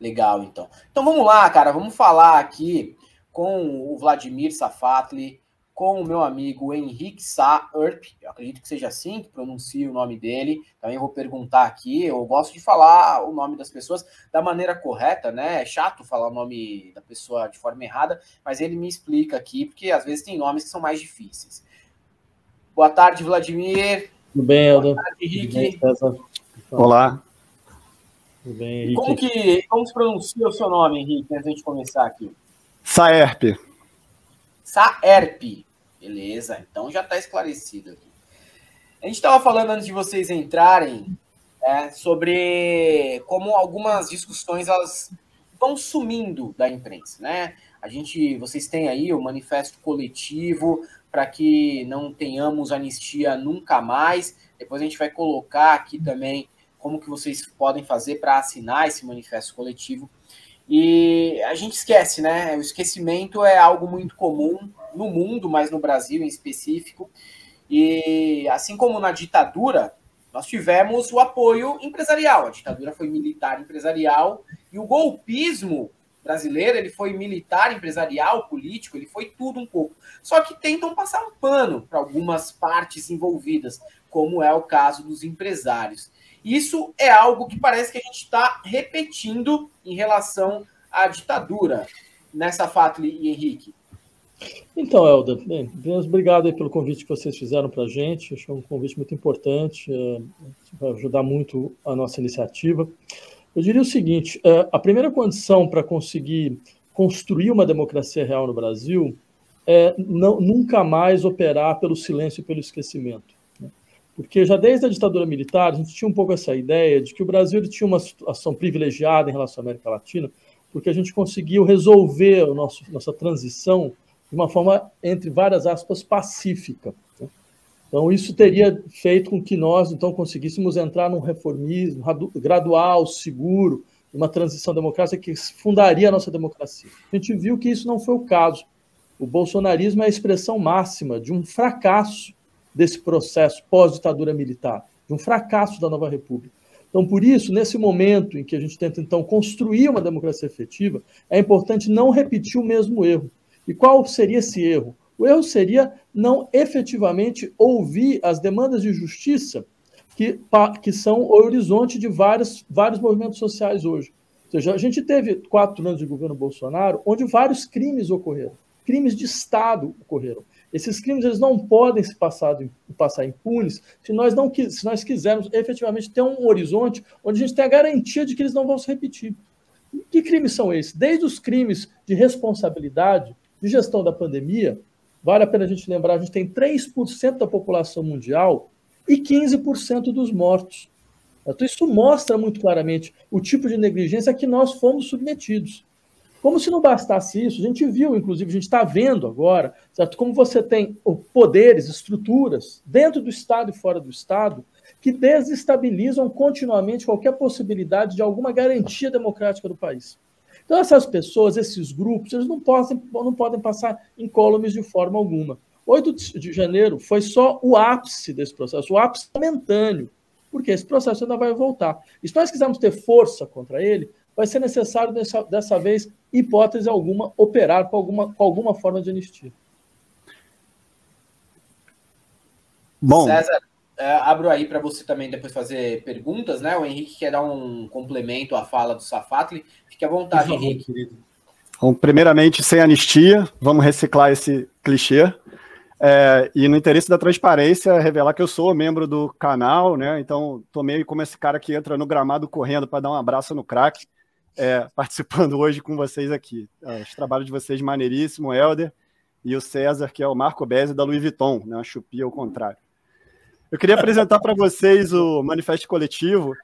Legal, então. Então vamos lá, cara, vamos falar aqui com o Vladimir Safatli, com o meu amigo Henrique Saerp, eu acredito que seja assim que pronuncia o nome dele, também vou perguntar aqui, eu gosto de falar o nome das pessoas da maneira correta, né? É chato falar o nome da pessoa de forma errada, mas ele me explica aqui, porque às vezes tem nomes que são mais difíceis. Boa tarde, Vladimir. Tudo bem, Helder? Boa tarde, Henrique. Tudo bem, César? Olá. Tudo bem, Henrique. Como se pronuncia o seu nome, Henrique, antes de a gente começar aqui? Saerp. Saerp. Beleza, então já está esclarecido aqui. A gente estava falando antes de vocês entrarem sobre como algumas discussões elas vão sumindo da imprensa, né? Vocês têm aí o manifesto coletivo para que não tenhamos anistia nunca mais. Depois a gente vai colocar aqui também como que vocês podem fazer para assinar esse manifesto coletivo. E a gente esquece, né? O esquecimento é algo muito comum no mundo, mas no Brasil em específico. E assim como na ditadura, nós tivemos o apoio empresarial. A ditadura foi militar empresarial e o golpismo brasileiro, ele foi militar, empresarial, político, ele foi tudo um pouco. Só que tentam passar um pano para algumas partes envolvidas, como é o caso dos empresários. Isso é algo que parece que a gente está repetindo em relação à ditadura, né, Safatli e Henrique? Então, Helder, obrigado aí pelo convite que vocês fizeram para a gente. Acho que é um convite muito importante, vai ajudar muito a nossa iniciativa. Eu diria o seguinte, a primeira condição para conseguir construir uma democracia real no Brasil é nunca mais operar pelo silêncio e pelo esquecimento. Porque já desde a ditadura militar, a gente tinha um pouco essa ideia de que o Brasil tinha uma situação privilegiada em relação à América Latina, porque a gente conseguiu resolver nossa transição de uma forma, entre várias aspas, pacífica. Então, isso teria feito com que nós, então, conseguíssemos entrar num reformismo gradual, seguro, uma transição democrática que fundaria a nossa democracia. A gente viu que isso não foi o caso. O bolsonarismo é a expressão máxima de um fracasso desse processo pós-ditadura militar, de um fracasso da nova república. Então, por isso, nesse momento em que a gente tenta, então, construir uma democracia efetiva, é importante não repetir o mesmo erro. E qual seria esse erro? O erro seria não efetivamente ouvir as demandas de justiça que são o horizonte de vários movimentos sociais hoje. Ou seja, a gente teve 4 anos de governo Bolsonaro onde vários crimes ocorreram, crimes de Estado ocorreram. Esses crimes eles não podem se passar impunes se nós quisermos efetivamente ter um horizonte onde a gente tem a garantia de que eles não vão se repetir. Que crimes são esses? Desde os crimes de responsabilidade, de gestão da pandemia, vale a pena a gente lembrar, a gente tem 3% da população mundial e 15% dos mortos. Então, isso mostra muito claramente o tipo de negligência a que nós fomos submetidos. Como se não bastasse isso, a gente viu, inclusive, a gente está vendo agora, certo? Como você tem poderes, estruturas, dentro do Estado e fora do Estado, que desestabilizam continuamente qualquer possibilidade de alguma garantia democrática do país. Então, essas pessoas, esses grupos, eles não podem passar incólumes de forma alguma. 8 de janeiro foi só o ápice desse processo, o ápice momentâneo, porque esse processo ainda vai voltar. E se nós quisermos ter força contra ele, vai ser necessário, dessa vez, hipótese alguma, operar com alguma forma de anistia. Bom, César, abro aí para você também depois fazer perguntas, né? O Henrique quer dar um complemento à fala do Safatli. Fique à vontade, Henrique. Querido. Bom, primeiramente, sem anistia, vamos reciclar esse clichê. E no interesse da transparência, revelar que eu sou membro do canal, né? Então, tô meio como esse cara que entra no gramado correndo para dar um abraço no craque, participando hoje com vocês aqui. Os trabalhos de vocês maneiríssimo, Helder, e o César, que é o Marco Bezzi da Louis Vuitton, né? Uma chupia ao contrário. Eu queria apresentar para vocês o Manifesto Coletivo,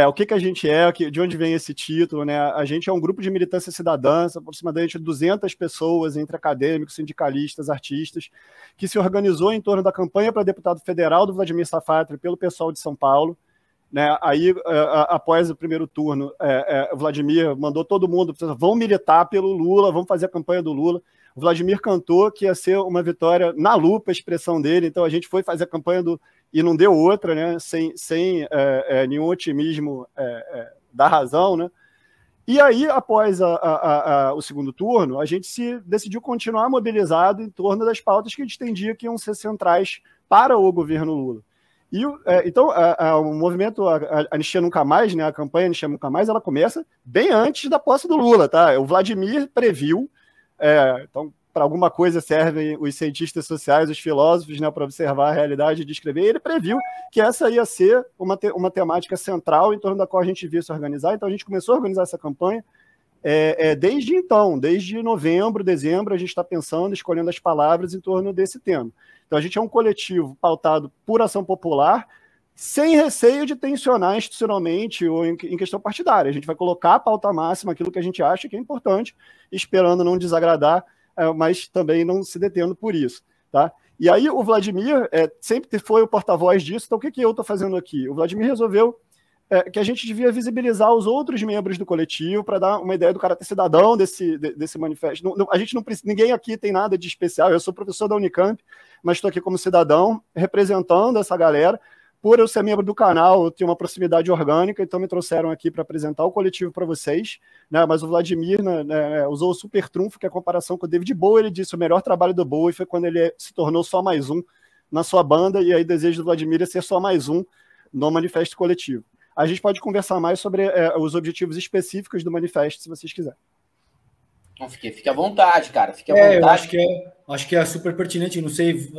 o que a gente é, de onde vem esse título, né? A gente é um grupo de militância cidadã, aproximadamente 200 pessoas, entre acadêmicos, sindicalistas, artistas, que se organizou em torno da campanha para deputado federal do Vladimir Safatli pelo pessoal de São Paulo. Né? Aí, após o primeiro turno, o Vladimir mandou todo mundo, vão militar pelo Lula, vamos fazer a campanha do Lula. O Vladimir cantou que ia ser uma vitória na lupa, a expressão dele, então a gente foi fazer a campanha e não deu outra, né? Sem nenhum otimismo da razão, né? E aí, após o segundo turno, a gente decidiu continuar mobilizado em torno das pautas que a gente entendia que iam ser centrais para o governo Lula. Então, o movimento Anistia Nunca Mais, né, a campanha Anistia Nunca Mais, ela começa bem antes da posse do Lula, tá? O Vladimir previu, então, para alguma coisa servem os cientistas sociais, os filósofos, né, para observar a realidade e descrever. Ele previu que essa ia ser uma temática central em torno da qual a gente via se organizar. Então, a gente começou a organizar essa campanha desde então, desde novembro, dezembro, a gente está pensando, escolhendo as palavras em torno desse tema. Então, a gente é um coletivo pautado por ação popular, sem receio de tensionar institucionalmente ou em questão partidária. A gente vai colocar a pauta máxima, aquilo que a gente acha que é importante, esperando não desagradar, mas também não se detendo por isso. Tá? E aí o Vladimir sempre foi o porta-voz disso, então o que eu estou fazendo aqui? O Vladimir resolveu que a gente devia visibilizar os outros membros do coletivo para dar uma ideia do caráter cidadão desse manifesto. A gente não precisa, ninguém aqui tem nada de especial, eu sou professor da Unicamp, mas estou aqui como cidadão, representando essa galera. Por eu ser membro do canal, eu tenho uma proximidade orgânica, então me trouxeram aqui para apresentar o coletivo para vocês, né? Mas o Vladimir usou o super trunfo, que é a comparação com o David Bowie. Ele disse: o melhor trabalho do Bowie foi quando ele se tornou só mais um na sua banda, e aí o desejo do Vladimir é ser só mais um no manifesto coletivo. A gente pode conversar mais sobre os objetivos específicos do manifesto, se vocês quiserem. Não, fique à vontade, cara. Fique à vontade. Eu acho que é super pertinente. Não sei,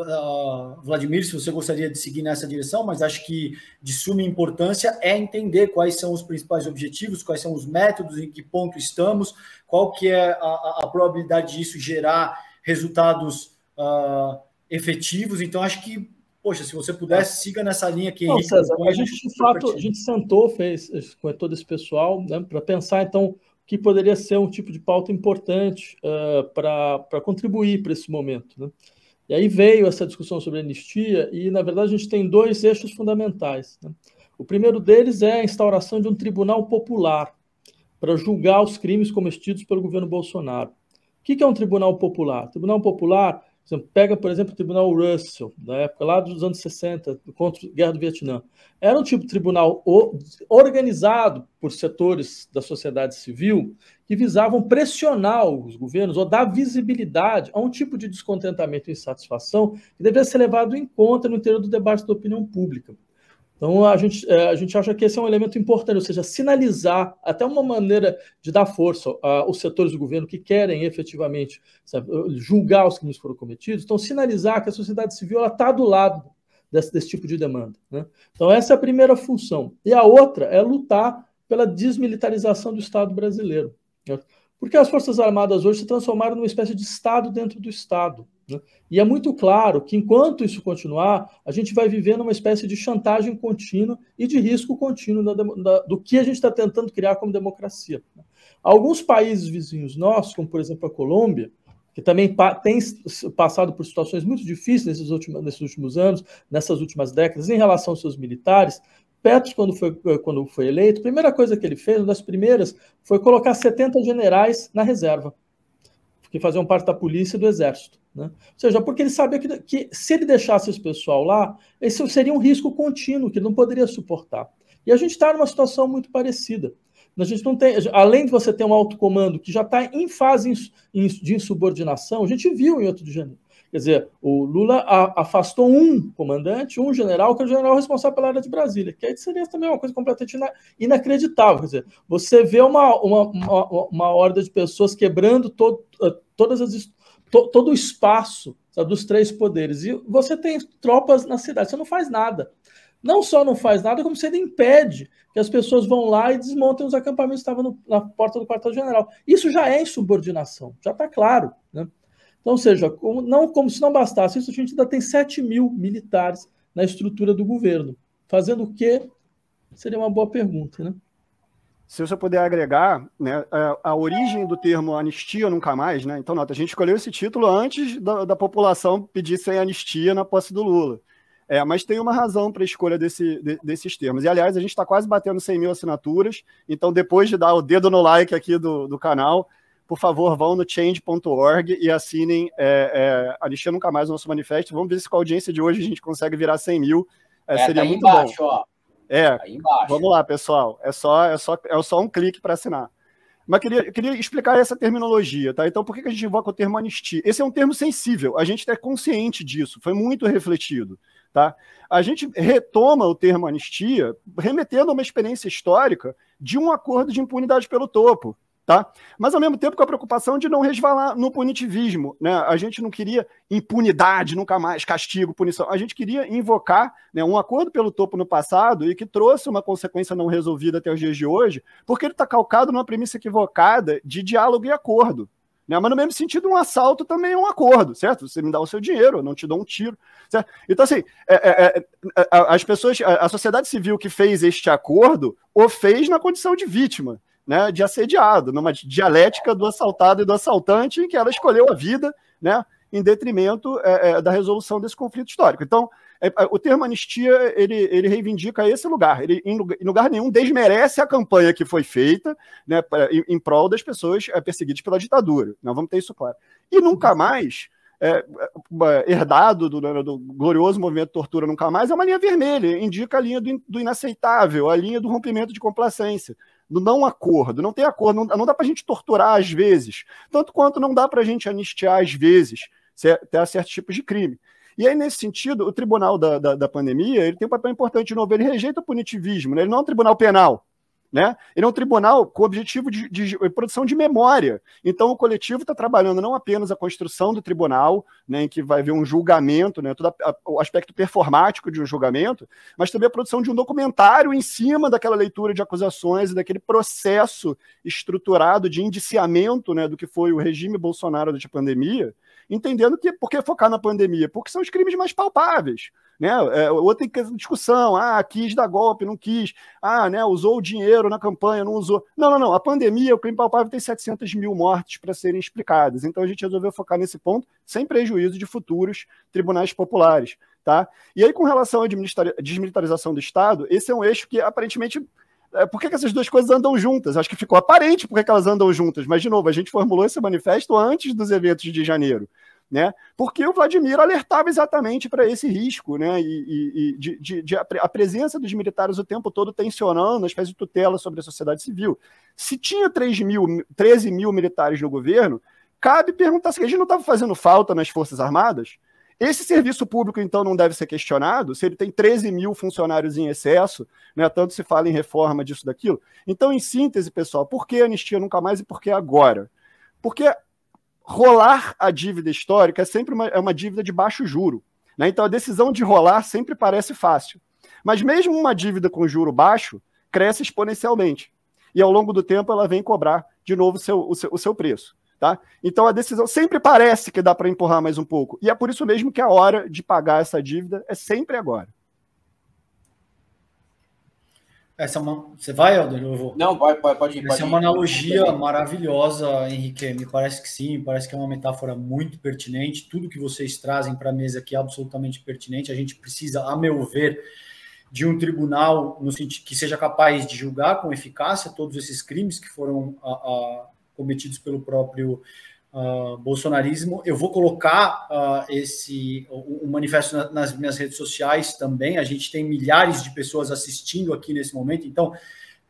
Vladimir, se você gostaria de seguir nessa direção, mas acho que de suma importância é entender quais são os principais objetivos, quais são os métodos, em que ponto estamos, qual que é a probabilidade disso gerar resultados efetivos. Então, acho que, poxa, se você pudesse, siga nessa linha que Não, César, a gente, de fato, a gente sentou, fez com todo esse pessoal, né, para pensar, então, que poderia ser um tipo de pauta importante para contribuir para esse momento, né? E aí veio essa discussão sobre anistia e, na verdade, a gente tem dois eixos fundamentais, né? O primeiro deles é a instauração de um tribunal popular para julgar os crimes cometidos pelo governo Bolsonaro. O que é um tribunal popular? Tribunal popular, pega, por exemplo, o Tribunal Russell, da época lá dos anos 60, contra a Guerra do Vietnã. Era um tipo de tribunal organizado por setores da sociedade civil que visavam pressionar os governos ou dar visibilidade a um tipo de descontentamento e insatisfação que deveria ser levado em conta no interior do debate da opinião pública. Então, a gente acha que esse é um elemento importante, ou seja, sinalizar, até uma maneira de dar força aos setores do governo que querem efetivamente, sabe, julgar os crimes que foram cometidos, então sinalizar que a sociedade civil está do lado desse tipo de demanda, né? Então, essa é a primeira função. E a outra é lutar pela desmilitarização do Estado brasileiro, né? Porque as Forças Armadas hoje se transformaram numa espécie de Estado dentro do Estado, né? E é muito claro que, enquanto isso continuar, a gente vai viver numa espécie de chantagem contínua e de risco contínuo do que a gente está tentando criar como democracia. Alguns países vizinhos nossos, como, por exemplo, a Colômbia, que também tem passado por situações muito difíceis nesses últimos anos, nessas últimas décadas, em relação aos seus militares. Petro, quando foi eleito, a primeira coisa que ele fez, uma das primeiras, foi colocar 70 generais na reserva, que faziam parte da polícia e do exército, né? Ou seja, porque ele sabia que se ele deixasse esse pessoal lá, esse seria um risco contínuo, que ele não poderia suportar. E a gente está numa situação muito parecida. A gente não tem, além de você ter um alto comando que já está em fase de insubordinação, a gente viu em 8 de janeiro. Quer dizer, o Lula afastou um comandante, um general, que é o general responsável pela área de Brasília, que aí seria também uma coisa completamente inacreditável. Quer dizer, você vê uma horda de pessoas quebrando todo o espaço, sabe, dos 3 poderes. E você tem tropas na cidade, você não faz nada. Não só não faz nada, como você impede que as pessoas vão lá e desmontem os acampamentos que estavam na porta do quartel-general. Isso já é insubordinação, já está claro, né? Então, ou seja, como se não bastasse isso, a gente ainda tem 7 mil militares na estrutura do governo. Fazendo o quê? Seria uma boa pergunta, né? Se você puder agregar, né, a origem do termo anistia nunca mais, né? Então, nota, a gente escolheu esse título antes da população pedir sem anistia na posse do Lula. Mas tem uma razão para a escolha desses termos. E, aliás, a gente está quase batendo 100 mil assinaturas, então, depois de dar o dedo no like aqui do canal, por favor, vão no change.org e assinem Anistia Nunca Mais, o nosso manifesto. Vamos ver se com a audiência de hoje a gente consegue virar 100 mil. Seria tá muito embaixo, bom. Ó. Aí embaixo. Vamos lá, pessoal. É só um clique para assinar. Mas queria explicar essa terminologia, tá? Então, por que a gente invoca o termo anistia? Esse é um termo sensível, a gente é consciente disso, foi muito refletido, tá? A gente retoma o termo anistia remetendo a uma experiência histórica de um acordo de impunidade pelo topo, tá? Mas, ao mesmo tempo, com a preocupação de não resvalar no punitivismo, né? A gente não queria impunidade, nunca mais, castigo, punição. A gente queria invocar, né, um acordo pelo topo no passado e que trouxe uma consequência não resolvida até os dias de hoje, porque ele está calcado numa premissa equivocada de diálogo e acordo. Né? Mas, no mesmo sentido, um assalto também é um acordo, certo? Você me dá o seu dinheiro, eu não te dou um tiro. Certo? Então, assim, as pessoas, a sociedade civil que fez este acordo, o fez na condição de vítima, né, de assediado, numa dialética do assaltado e do assaltante, em que ela escolheu a vida, né, em detrimento da resolução desse conflito histórico. Então, o termo anistia, ele reivindica esse lugar. Ele, em lugar nenhum, desmerece a campanha que foi feita, né, em prol das pessoas perseguidas pela ditadura. Nós vamos ter isso claro. E nunca mais, herdado do glorioso movimento Tortura Nunca Mais, é uma linha vermelha, indica a linha do inaceitável, a linha do rompimento de complacência, do não acordo. Não tem acordo, não dá para a gente torturar às vezes, tanto quanto não dá para a gente anistiar às vezes até certos tipos de crime. E aí, nesse sentido, o tribunal da pandemia, ele tem um papel importante de novo, ele rejeita o punitivismo, né? Ele não é um tribunal penal, né? Ele é um tribunal com o objetivo de produção de memória. Então, o coletivo está trabalhando não apenas a construção do tribunal, né, em que vai haver um julgamento, né, todo o aspecto performático de um julgamento, mas também a produção de um documentário em cima daquela leitura de acusações e daquele processo estruturado de indiciamento, né, do que foi o regime Bolsonaro durante a pandemia, entendendo que, por que focar na pandemia? Porque são os crimes mais palpáveis. Né? Outra discussão, quis dar golpe, não quis, né, usou o dinheiro na campanha, não usou. Não. A pandemia, o crime palpável, tem 700 mil mortes para serem explicadas. Então a gente resolveu focar nesse ponto, sem prejuízo de futuros tribunais populares. Tá? E aí, com relação à desmilitarização do Estado, esse é um eixo que, aparentemente, por que essas duas coisas andam juntas? Acho que ficou aparente por que elas andam juntas, mas, de novo, a gente formulou esse manifesto antes dos eventos de janeiro. Né? Porque o Vladimir alertava exatamente para esse risco, né? A presença dos militares o tempo todo tensionando as espécie de tutela sobre a sociedade civil. Se tinha 13 mil militares no governo, cabe perguntar se a gente não estava fazendo falta nas Forças Armadas. Esse serviço público, então, não deve ser questionado, se ele tem 13 mil funcionários em excesso, né? Tanto se fala em reforma disso, daquilo. Então, em síntese, pessoal, por que anistia nunca mais e por que agora? Porque rolar a dívida histórica é sempre uma dívida de baixo juro. Né? Então, a decisão de rolar sempre parece fácil. Mas mesmo uma dívida com juro baixo cresce exponencialmente. E, ao longo do tempo, ela vem cobrar de novo o seu preço. Tá? Então, a decisão sempre parece que dá para empurrar mais um pouco. E é por isso mesmo que a hora de pagar essa dívida é sempre agora. Você vai, Helder? Eu vou. Não, pode ir. Essa é uma analogia maravilhosa, Henrique. Me parece que sim, parece que é uma metáfora muito pertinente. Tudo que vocês trazem para a mesa aqui é absolutamente pertinente. A gente precisa, a meu ver, de um tribunal no sentido que seja capaz de julgar com eficácia todos esses crimes que foram cometidos pelo próprio bolsonarismo. Eu vou colocar o manifesto nas minhas redes sociais também. A gente tem milhares de pessoas assistindo aqui nesse momento, então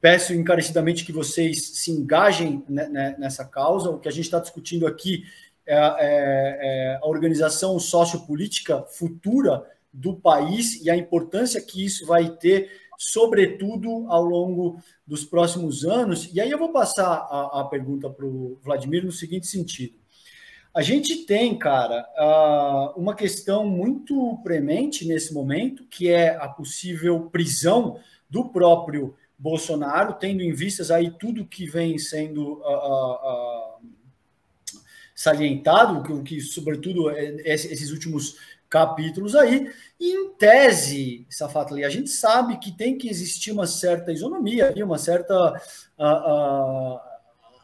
peço encarecidamente que vocês se engajem nessa causa. O que a gente está discutindo aqui é a organização sociopolítica futura do país e a importância que isso vai ter, sobretudo ao longo dos próximos anos. E aí eu vou passar a pergunta para o Vladimir no seguinte sentido. A gente tem, cara, uma questão muito premente nesse momento, que é a possível prisão do próprio Bolsonaro, tendo em vistas aí tudo que vem sendo salientado, que sobretudo esses últimos capítulos aí, e em tese, Safatli, a gente sabe que tem que existir uma certa isonomia, uma certa...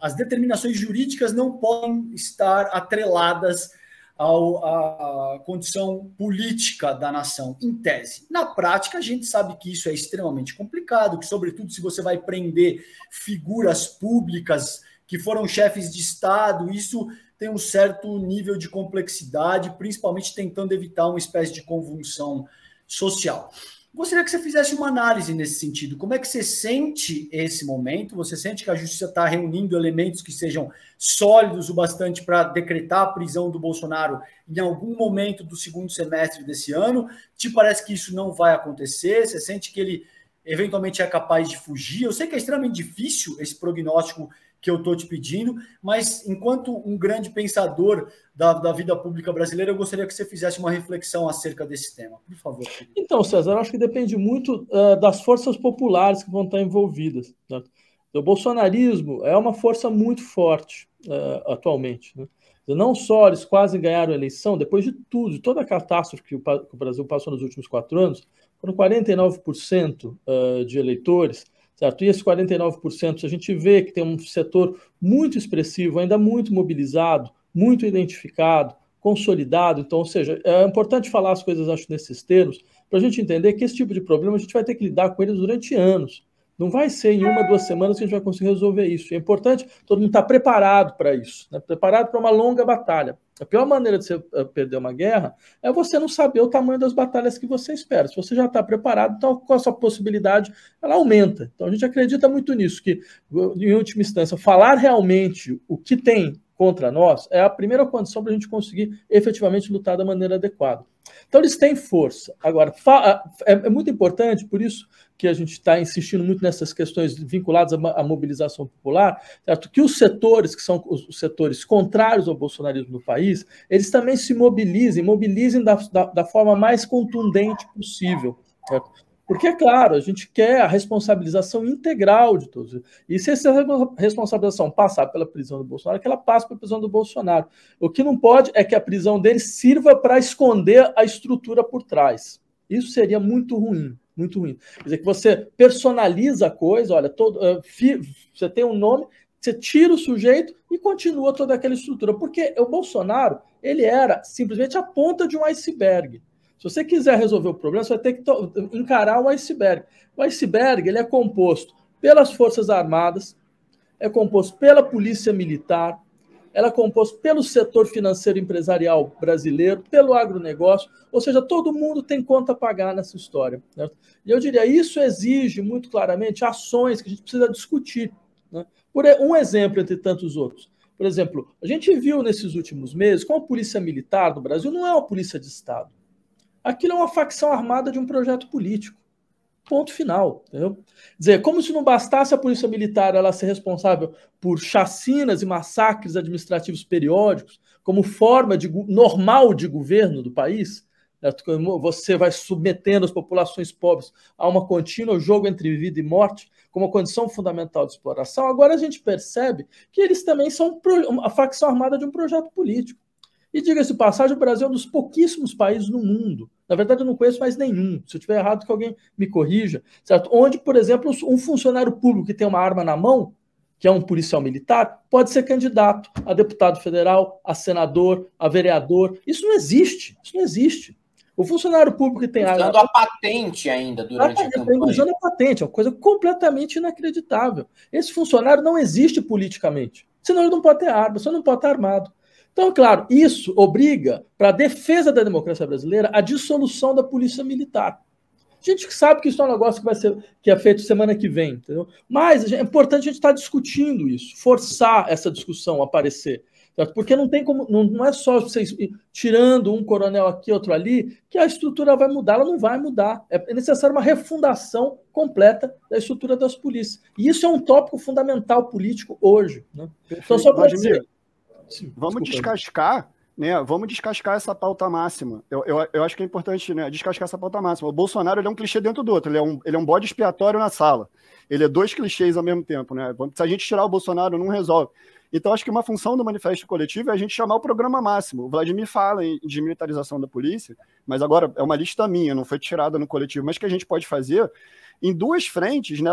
as determinações jurídicas não podem estar atreladas à condição política da nação, em tese. Na prática, a gente sabe que isso é extremamente complicado, que, sobretudo, se você vai prender figuras públicas que foram chefes de Estado, isso tem um certo nível de complexidade, principalmente tentando evitar uma espécie de convulsão social. Gostaria que você fizesse uma análise nesse sentido. Como é que você sente esse momento? Você sente que a justiça está reunindo elementos que sejam sólidos o bastante para decretar a prisão do Bolsonaro em algum momento do segundo semestre desse ano? Te parece que isso não vai acontecer? Você sente que ele eventualmente é capaz de fugir? Eu sei que é extremamente difícil esse prognóstico que eu estou te pedindo, mas enquanto um grande pensador da vida pública brasileira, eu gostaria que você fizesse uma reflexão acerca desse tema, por favor. Então, César, eu acho que depende muito das forças populares que vão estar envolvidas. Né? O bolsonarismo é uma força muito forte atualmente. Né? Não só eles quase ganharam a eleição, depois de tudo, de toda a catástrofe que o Brasil passou nos últimos 4 anos, foram 49% de eleitores. Certo? E esses 49%, a gente vê que tem um setor muito expressivo, ainda muito mobilizado, muito identificado, consolidado. Então, ou seja, é importante falar as coisas, acho, nesses termos, para a gente entender que esse tipo de problema a gente vai ter que lidar com eles durante anos. Não vai ser em 1, 2 semanas que a gente vai conseguir resolver isso. É importante todo mundo estar preparado para isso, né? Preparado para uma longa batalha. A pior maneira de você perder uma guerra é você não saber o tamanho das batalhas que você espera. Se você já está preparado, então com a sua possibilidade, ela aumenta. Então a gente acredita muito nisso, que, em última instância, falar realmente o que tem contra nós é a primeira condição para a gente conseguir efetivamente lutar da maneira adequada. Então eles têm força. Agora, é muito importante, por isso que a gente está insistindo muito nessas questões vinculadas à mobilização popular, certo? Que os setores, que são os setores contrários ao bolsonarismo no país, eles também se mobilizem da forma mais contundente possível, certo? Porque, é claro, a gente quer a responsabilização integral de todos. E se essa responsabilização passar pela prisão do Bolsonaro, que ela passe pela prisão do Bolsonaro. O que não pode é que a prisão dele sirva para esconder a estrutura por trás. Isso seria muito ruim, muito ruim. Quer dizer, que você personaliza a coisa, olha, você tem um nome, você tira o sujeito e continua toda aquela estrutura. Porque o Bolsonaro, ele era simplesmente a ponta de um iceberg. Se você quiser resolver o problema, você vai ter que encarar o iceberg. O iceberg, ele é composto pelas Forças Armadas, é composto pela Polícia Militar, ela é composto pelo setor financeiro empresarial brasileiro, pelo agronegócio, ou seja, todo mundo tem conta a pagar nessa história. Certo? E eu diria, isso exige muito claramente ações que a gente precisa discutir. Né? Por um exemplo entre tantos outros. Por exemplo, a gente viu nesses últimos meses como a Polícia Militar do Brasil não é uma polícia de Estado. Aquilo é uma facção armada de um projeto político. Ponto final. Entendeu? Quer dizer, como se não bastasse a Polícia Militar ela ser responsável por chacinas e massacres administrativos periódicos, como forma normal de governo do país, você vai submetendo as populações pobres a uma contínua jogo entre vida e morte, como uma condição fundamental de exploração. Agora a gente percebe que eles também são a facção armada de um projeto político. E diga-se de passagem, o Brasil é um dos pouquíssimos países no mundo. Na verdade, eu não conheço mais nenhum. Se eu estiver errado, que alguém me corrija. Certo? Onde, por exemplo, um funcionário público que tem uma arma na mão, que é um policial militar, pode ser candidato a deputado federal, a senador, a vereador. Isso não existe. Isso não existe. O funcionário público que tem arma... Usando a patente ainda durante a campanha. Usando a patente. É uma coisa completamente inacreditável. Esse funcionário não existe politicamente. Senão ele não pode ter arma, senão não pode estar armado. Então, claro, isso obriga para a defesa da democracia brasileira a dissolução da polícia militar. A gente sabe que isso é um negócio que é feito semana que vem, entendeu? Mas é importante a gente estar discutindo isso, forçar essa discussão a aparecer. Certo? Porque não tem como, não é só vocês tirando um coronel aqui, outro ali, que a estrutura vai mudar, ela não vai mudar. É necessário uma refundação completa da estrutura das polícias. E isso é um tópico fundamental político hoje. Né? Então, só para dizer... Vamos descascar, né? Vamos descascar essa pauta máxima. Eu acho que é importante, né, descascar essa pauta máxima. O Bolsonaro ele é um clichê dentro do outro, ele é um bode expiatório na sala. Ele é 2 clichês ao mesmo tempo, né? Se a gente tirar o Bolsonaro, não resolve. Então, acho que uma função do manifesto coletivo é a gente chamar o programa máximo. O Vladimir fala em desmilitarização da polícia, mas agora é uma lista minha, não foi tirada no coletivo, mas que a gente pode fazer em 2 frentes, né,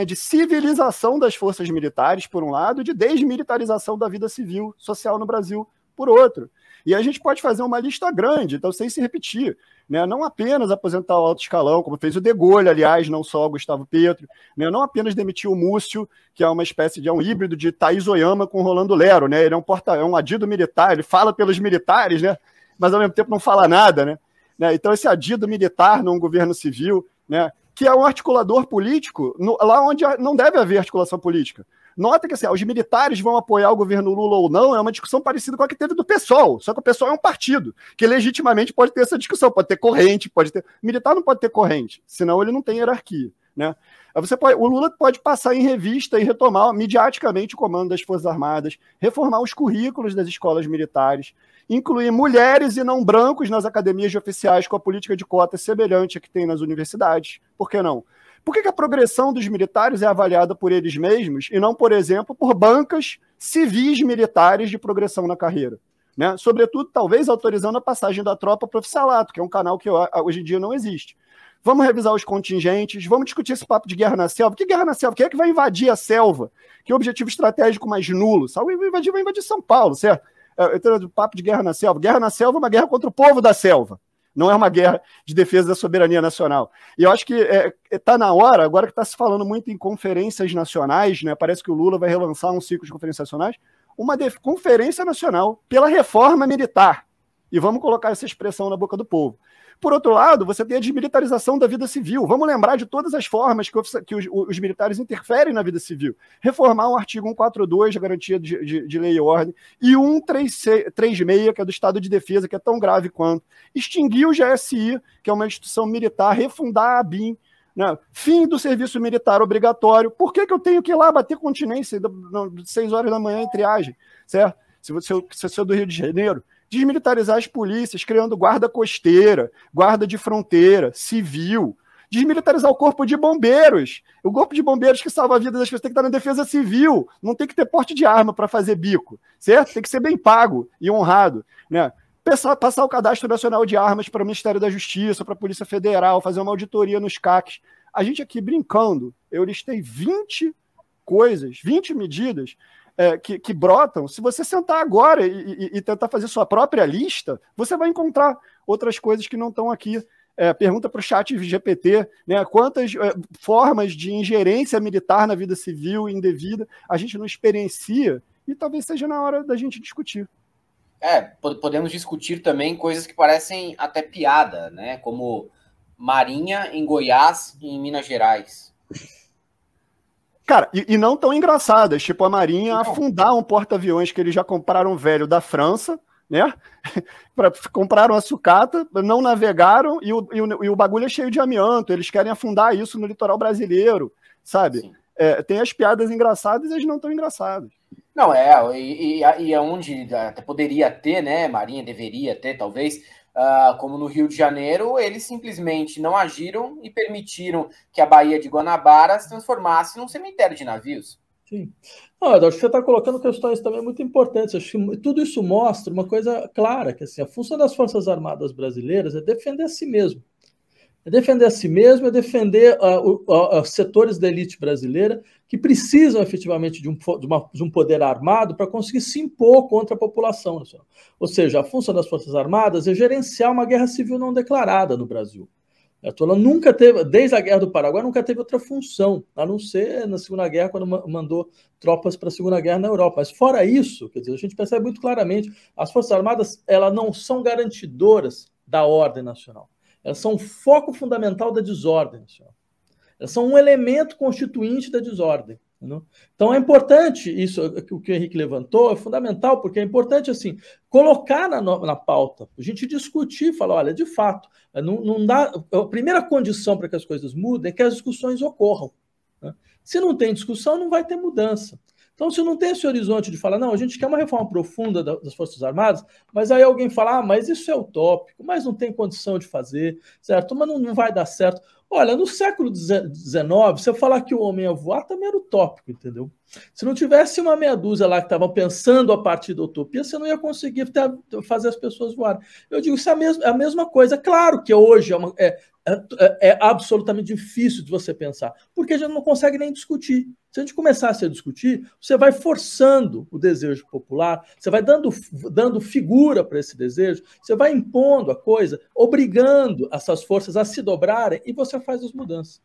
de civilização das forças militares, por um lado, e de desmilitarização da vida civil, social no Brasil, por outro. E a gente pode fazer uma lista grande, então sem se repetir, né? Não apenas aposentar o alto escalão, como fez o De Gaulle, aliás, não só o Gustavo Petro, né? Não apenas demitir o Múcio, que é uma espécie de um híbrido de Thaís Oyama com Rolando Lero, né? Ele é um adido militar, ele fala pelos militares, né? Mas ao mesmo tempo não fala nada, né? né? Então esse adido militar num governo civil, né, que é um articulador político, lá onde não deve haver articulação política. Nota que assim, os militares vão apoiar o governo Lula ou não, é uma discussão parecida com a que teve do PSOL, só que o PSOL é um partido, que legitimamente pode ter essa discussão, pode ter corrente, pode ter... Militar não pode ter corrente, senão ele não tem hierarquia, né? O Lula pode passar em revista e retomar mediaticamente o comando das Forças Armadas, reformar os currículos das escolas militares, incluir mulheres e não brancos nas academias de oficiais com a política de cotas semelhante à que tem nas universidades. Por que não? Por que a progressão dos militares é avaliada por eles mesmos e não, por exemplo, por bancas civis militares de progressão na carreira? Né? Sobretudo, talvez, autorizando a passagem da tropa para o oficialato, que é um canal que hoje em dia não existe. Vamos revisar os contingentes, vamos discutir esse papo de guerra na selva. Que guerra na selva? Quem é que vai invadir a selva? Que objetivo estratégico mais nulo? Vai invadir São Paulo, certo? O papo de guerra na selva. Guerra na selva é uma guerra contra o povo da selva. Não é uma guerra de defesa da soberania nacional. E eu acho que está na hora, agora que está se falando muito em conferências nacionais, né? Parece que o Lula vai relançar um ciclo de conferências nacionais, uma conferência nacional pela reforma militar. E vamos colocar essa expressão na boca do povo. Por outro lado, você tem a desmilitarização da vida civil. Vamos lembrar de todas as formas que os militares interferem na vida civil. Reformar o artigo 142 da garantia de lei e ordem e 136, que é do Estado de Defesa, que é tão grave quanto. Extinguir o GSI, que é uma instituição militar, refundar a ABIN, né? Fim do serviço militar obrigatório. Por que eu tenho que ir lá bater continência 6 horas da manhã em triagem, certo? Se você é do Rio de Janeiro. Desmilitarizar as polícias, criando guarda costeira, guarda de fronteira, civil. Desmilitarizar o corpo de bombeiros. O corpo de bombeiros que salva a vida das pessoas tem que estar na defesa civil. Não tem que ter porte de arma para fazer bico, certo? Tem que ser bem pago e honrado, né? Passar o cadastro nacional de armas para o Ministério da Justiça, para a Polícia Federal, fazer uma auditoria nos CACs. A gente aqui brincando, eu listei 20 coisas, 20 medidas que brotam. Se você sentar agora e tentar fazer sua própria lista, você vai encontrar outras coisas que não estão aqui. Pergunta para o chat GPT, né, quantas formas de ingerência militar na vida civil indevida a gente não experiencia, e talvez seja na hora da gente discutir. Podemos discutir também coisas que parecem até piada, né, como Marinha em Goiás e em Minas Gerais. Cara, e não tão engraçadas, tipo a Marinha afundar um porta-aviões que eles já compraram velho da França, né? Compraram a sucata, não navegaram e o bagulho é cheio de amianto, eles querem afundar isso no litoral brasileiro, sabe? Tem as piadas engraçadas e as não tão engraçadas. Não, e é onde até poderia ter, né? Marinha deveria ter, talvez. Como no Rio de Janeiro, eles simplesmente não agiram e permitiram que a Baía de Guanabara se transformasse num cemitério de navios. Sim. Acho que você está colocando questões também muito importantes. Acho que tudo isso mostra uma coisa clara, que assim, a função das Forças Armadas brasileiras é defender a si mesmo. É defender a si mesmo, é defender os setores da elite brasileira que precisam efetivamente de um poder armado para conseguir se impor contra a população nacional. Ou seja, a função das Forças Armadas é gerenciar uma guerra civil não declarada no Brasil. Ela nunca teve, desde a Guerra do Paraguai, nunca teve outra função, a não ser na Segunda Guerra, quando mandou tropas para a Segunda Guerra na Europa. Mas fora isso, quer dizer, a gente percebe muito claramente, as Forças Armadas elas não são garantidoras da ordem nacional. Elas são um foco fundamental da desordem nacional. Elas são um elemento constituinte da desordem. Entendeu? Então é importante isso, o que o Henrique levantou, é fundamental, porque é importante assim, colocar na pauta, a gente discutir, falar, olha, de fato, não dá, a primeira condição para que as coisas mudem é que as discussões ocorram. Né? Se não tem discussão, não vai ter mudança. Então, se não tem esse horizonte de falar, não, a gente quer uma reforma profunda das Forças Armadas, mas aí alguém fala, mas isso é utópico, mas não tem condição de fazer, certo? Mas não vai dar certo. Olha, no século XIX, você falar que o homem ia voar também era utópico, entendeu? Se não tivesse uma meia dúzia lá que estavam pensando a partir da utopia, você não ia conseguir fazer as pessoas voarem. Eu digo, isso é a mesma coisa. Claro que hoje é absolutamente difícil de você pensar, porque a gente não consegue nem discutir. Se a gente começasse a discutir, você vai forçando o desejo popular, você vai dando figura para esse desejo, você vai impondo a coisa, obrigando essas forças a se dobrarem e você faz as mudanças.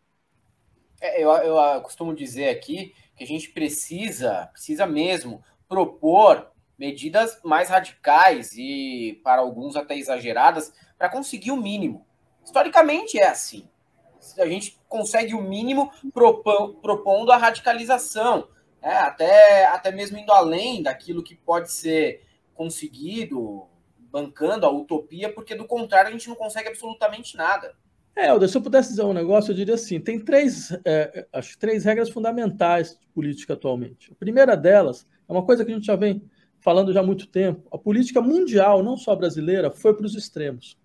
Eu costumo dizer aqui que a gente precisa mesmo propor medidas mais radicais e, para alguns, até exageradas, para conseguir o mínimo. Historicamente é assim. A gente consegue o mínimo propondo a radicalização, né? Até mesmo indo além daquilo que pode ser conseguido, bancando a utopia, porque do contrário a gente não consegue absolutamente nada. Helder, se eu pudesse dizer um negócio, eu diria assim, tem acho que 3 regras fundamentais de política atualmente. A primeira delas é uma coisa que a gente já vem falando já há muito tempo. A política mundial, não só brasileira, foi para os extremos.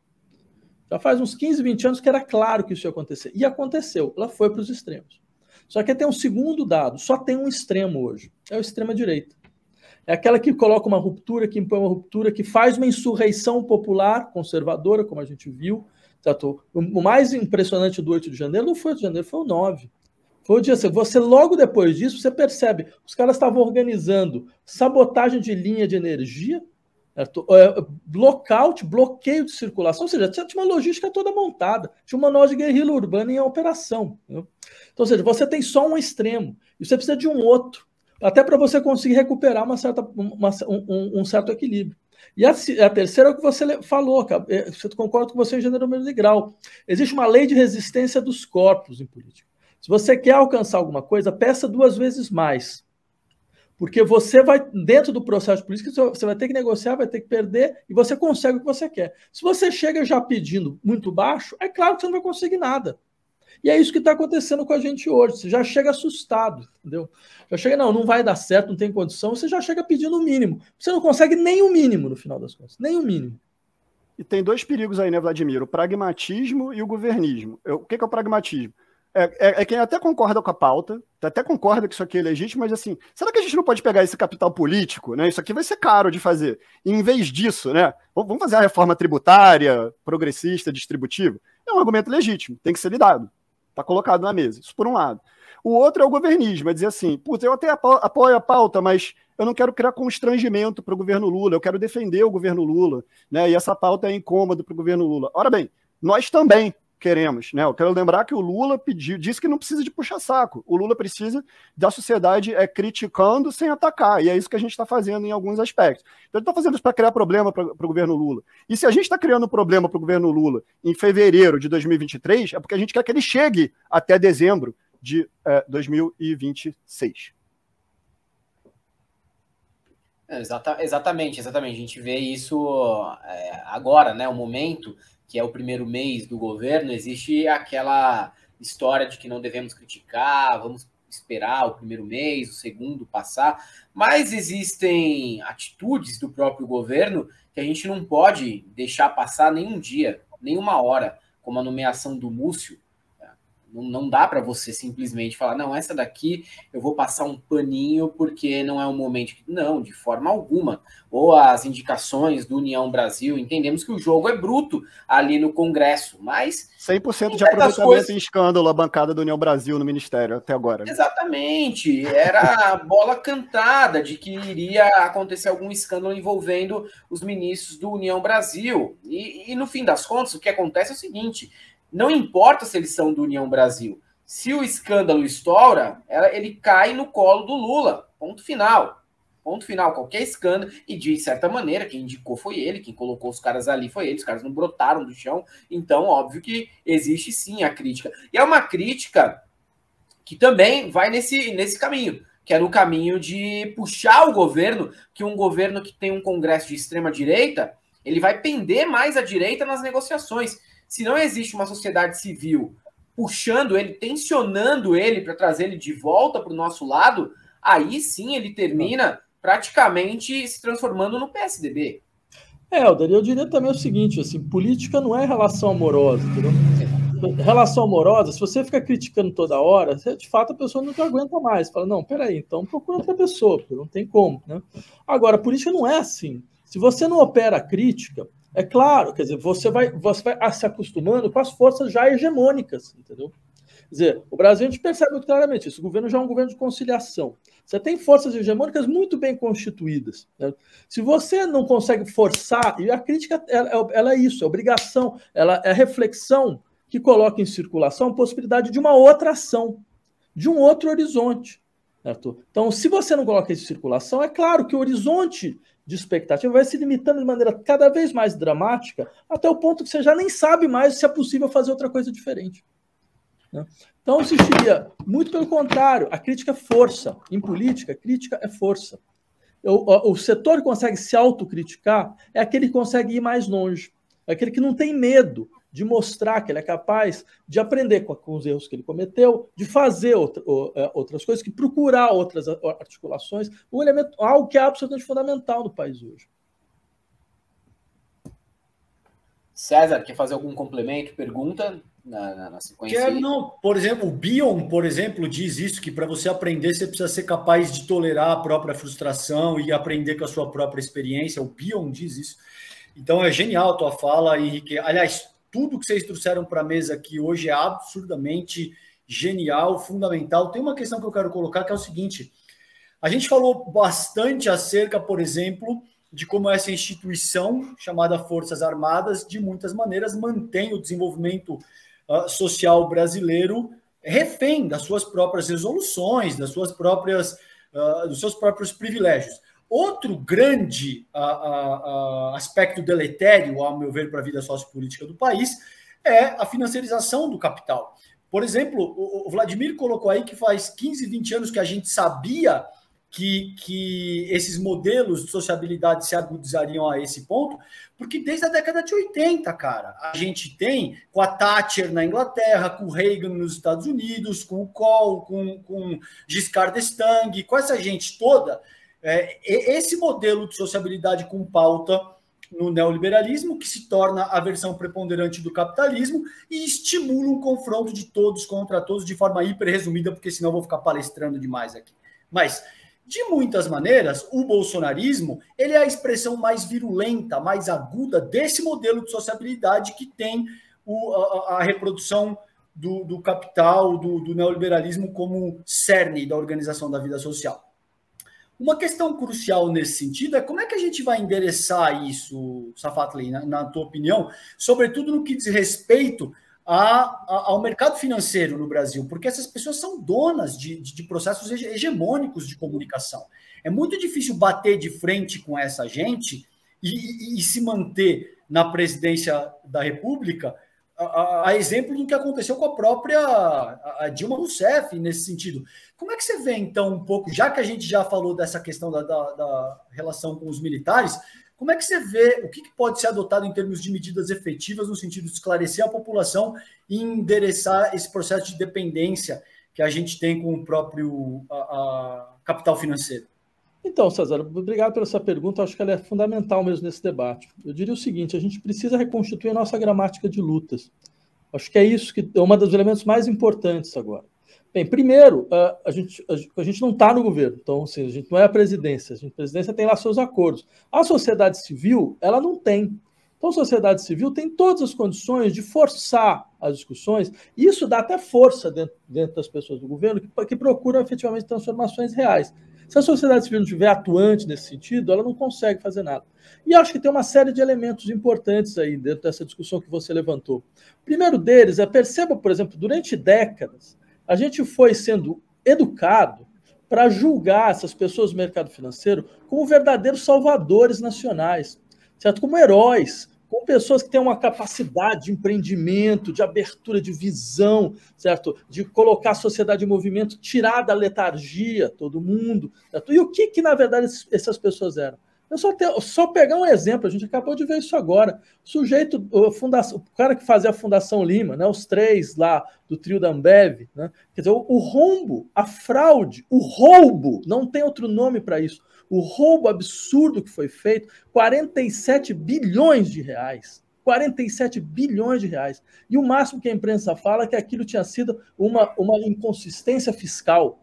Já faz uns 15, 20 anos que era claro que isso ia acontecer. E aconteceu, ela foi para os extremos. Só que tem um segundo dado, só tem um extremo hoje, é o extrema-direita. É aquela que coloca uma ruptura, que impõe uma ruptura, que faz uma insurreição popular conservadora, como a gente viu. O mais impressionante do 8 de janeiro não foi o 8 de janeiro, foi o 9. Foi o dia assim, você logo depois disso, você percebe, os caras estavam organizando sabotagem de linha de energia, blockout, bloqueio de circulação, ou seja, tinha uma logística toda montada, tinha uma manual de guerrilha urbana em operação. Então, ou seja, você tem só um extremo, e você precisa de um outro, até para você conseguir recuperar um certo equilíbrio. E a terceira é o que você falou, eu concordo com você em gênero, número e grau. Existe uma lei de resistência dos corpos em política. Se você quer alcançar alguma coisa, peça 2 vezes mais. Porque você vai, dentro do processo político, você vai ter que negociar, vai ter que perder, e você consegue o que você quer. Se você chega já pedindo muito baixo, é claro que você não vai conseguir nada. E é isso que está acontecendo com a gente hoje. Você já chega assustado, entendeu? Já chega, não vai dar certo, não tem condição, você já chega pedindo o mínimo. Você não consegue nem o mínimo, no final das contas. Nem o mínimo. E tem 2 perigos aí, né, Vladimir? O pragmatismo e o governismo. O que é o pragmatismo? Quem até concorda com a pauta, até concorda que isso aqui é legítimo, mas assim, será que a gente não pode pegar esse capital político, né? Isso aqui vai ser caro de fazer. E em vez disso, né? Vamos fazer a reforma tributária, progressista, distributiva? É um argumento legítimo, tem que ser lidado. Está colocado na mesa. Isso por um lado. O outro é o governismo, é dizer assim, eu até apoio a pauta, mas eu não quero criar constrangimento para o governo Lula, eu quero defender o governo Lula, né? E essa pauta é incômoda para o governo Lula. Ora bem, nós também queremos, né? Eu quero lembrar que o Lula disse que não precisa de puxa-saco. O Lula precisa da sociedade criticando sem atacar. E é isso que a gente está fazendo em alguns aspectos. Então, ele está fazendo isso para criar problema para o governo Lula. E se a gente está criando problema para o governo Lula em fevereiro de 2023, é porque a gente quer que ele chegue até dezembro de 2026. Exatamente. A gente vê isso agora, né? O momento que é o primeiro mês do governo, existe aquela história de que não devemos criticar, vamos esperar o primeiro mês, o segundo passar, mas existem atitudes do próprio governo que a gente não pode deixar passar nem um dia, nem uma hora, como a nomeação do Múcio. Não dá para você simplesmente falar, não, essa daqui eu vou passar um paninho porque não é o momento. Não, de forma alguma. Ou as indicações do União Brasil, entendemos que o jogo é bruto ali no Congresso, mas... 100% de aproveitamento em escândalo a bancada do União Brasil no Ministério até agora. Exatamente. Era bola cantada de que iria acontecer algum escândalo envolvendo os ministros do União Brasil. E no fim das contas, o que acontece é o seguinte... Não importa se eles são do União Brasil. Se o escândalo estoura, ele cai no colo do Lula. Ponto final. Ponto final. Qualquer escândalo. E de certa maneira, quem indicou foi ele. Quem colocou os caras ali foi ele. Os caras não brotaram do chão. Então, óbvio que existe sim a crítica. E é uma crítica que também vai nesse caminho. Que é no caminho de puxar o governo. Que um governo que tem um congresso de extrema direita, ele vai pender mais à direita nas negociações. Se não existe uma sociedade civil puxando ele, tensionando ele para trazer ele de volta para o nosso lado, aí sim ele termina praticamente se transformando no PSDB. Helder, eu diria também o seguinte, assim, política não é relação amorosa, entendeu? Relação amorosa, se você fica criticando toda hora, de fato a pessoa não te aguenta mais. Fala, não, peraí, então procura outra pessoa, porque não tem como, né? Agora, política não é assim. Se você não opera a crítica, é claro, quer dizer, você vai se acostumando com as forças já hegemônicas, entendeu? Quer dizer, o Brasil a gente percebe muito claramente isso, o governo já é um governo de conciliação. Você tem forças hegemônicas muito bem constituídas, né? Se você não consegue forçar, e a crítica ela é isso, é obrigação, ela é reflexão que coloca em circulação a possibilidade de uma outra ação, de um outro horizonte. certo? Então, se você não coloca isso em circulação, é claro que o horizonte de expectativa vai se limitando de maneira cada vez mais dramática, até o ponto que você já nem sabe mais se é possível fazer outra coisa diferente, né? Então, eu insistiria, muito pelo contrário, a crítica é força. Em política, a crítica é força. O setor que consegue se autocriticar é aquele que consegue ir mais longe, é aquele que não tem medo de mostrar que ele é capaz de aprender com os erros que ele cometeu, de fazer outras coisas, que procurar outras articulações, algo que é absolutamente fundamental no país hoje. César, quer fazer algum complemento, pergunta na sequência? Quero, não. Por exemplo, o Bion, por exemplo, diz isso, que para você aprender, você precisa ser capaz de tolerar a própria frustração e aprender com a sua própria experiência. O Bion diz isso. Então, é genial a tua fala, Henrique. Aliás, tudo que vocês trouxeram para a mesa aqui hoje é absurdamente genial, fundamental. Tem uma questão que eu quero colocar, que é o seguinte. A gente falou bastante acerca, por exemplo, de como essa instituição, chamada Forças Armadas, de muitas maneiras mantém o desenvolvimento social brasileiro refém das suas próprias resoluções, dos seus próprios privilégios. Outro grande aspecto deletério, ao meu ver, para a vida sociopolítica do país é a financiarização do capital. Por exemplo, o Vladimir colocou aí que faz 15, 20 anos que a gente sabia que esses modelos de sociabilidade se agudizariam a esse ponto, porque desde a década de 80, cara, a gente tem com a Thatcher na Inglaterra, com o Reagan nos Estados Unidos, com o Kohl, com Giscard d'Estaing, com essa gente toda, esse modelo de sociabilidade com pauta no neoliberalismo, que se torna a versão preponderante do capitalismo e estimula um confronto de todos contra todos de forma hiper resumida, porque senão eu vou ficar palestrando demais aqui. Mas, de muitas maneiras, o bolsonarismo ele é a expressão mais virulenta, mais aguda desse modelo de sociabilidade que tem a reprodução do capital, do neoliberalismo como cerne da organização da vida social. Uma questão crucial nesse sentido é como é que a gente vai endereçar isso, Safatli, na tua opinião, sobretudo no que diz respeito ao mercado financeiro no Brasil, porque essas pessoas são donas de processos hegemônicos de comunicação. É muito difícil bater de frente com essa gente e se manter na presidência da República, a exemplo do que aconteceu com a própria Dilma Rousseff nesse sentido. Como é que você vê, então, um pouco, já que a gente já falou dessa questão da relação com os militares, como é que você vê o que pode ser adotado em termos de medidas efetivas no sentido de esclarecer a população e endereçar esse processo de dependência que a gente tem com o próprio capital financeiro? Então, César, obrigado pela sua pergunta. Acho que ela é fundamental mesmo nesse debate. Eu diria o seguinte, a gente precisa reconstituir a nossa gramática de lutas. Acho que é isso que é um dos elementos mais importantes agora. Bem, primeiro, a gente não está no governo, então assim, a gente não é a presidência. A presidência tem lá seus acordos. A sociedade civil, ela não tem. Então, a sociedade civil tem todas as condições de forçar as discussões, e isso dá até força dentro das pessoas do governo que procuram efetivamente transformações reais. Se a sociedade civil não estiver atuante nesse sentido, ela não consegue fazer nada. E acho que tem uma série de elementos importantes aí dentro dessa discussão que você levantou. O primeiro deles perceba, por exemplo, durante décadas, a gente foi sendo educado para julgar essas pessoas do mercado financeiro como verdadeiros salvadores nacionais, certo? Como heróis, como pessoas que têm uma capacidade de empreendimento, de abertura de visão, certo? De colocar a sociedade em movimento, tirar da letargia todo mundo, certo? E o que na verdade, essas pessoas eram? Eu só pegar um exemplo, a gente acabou de ver isso agora. O cara que fazia a Fundação Lima, né, os três lá do trio da Ambev, né, quer dizer, o rombo, a fraude, o roubo, não tem outro nome para isso. O roubo absurdo que foi feito, 47 bilhões de reais. 47 bilhões de reais. E o máximo que a imprensa fala é que aquilo tinha sido uma inconsistência fiscal.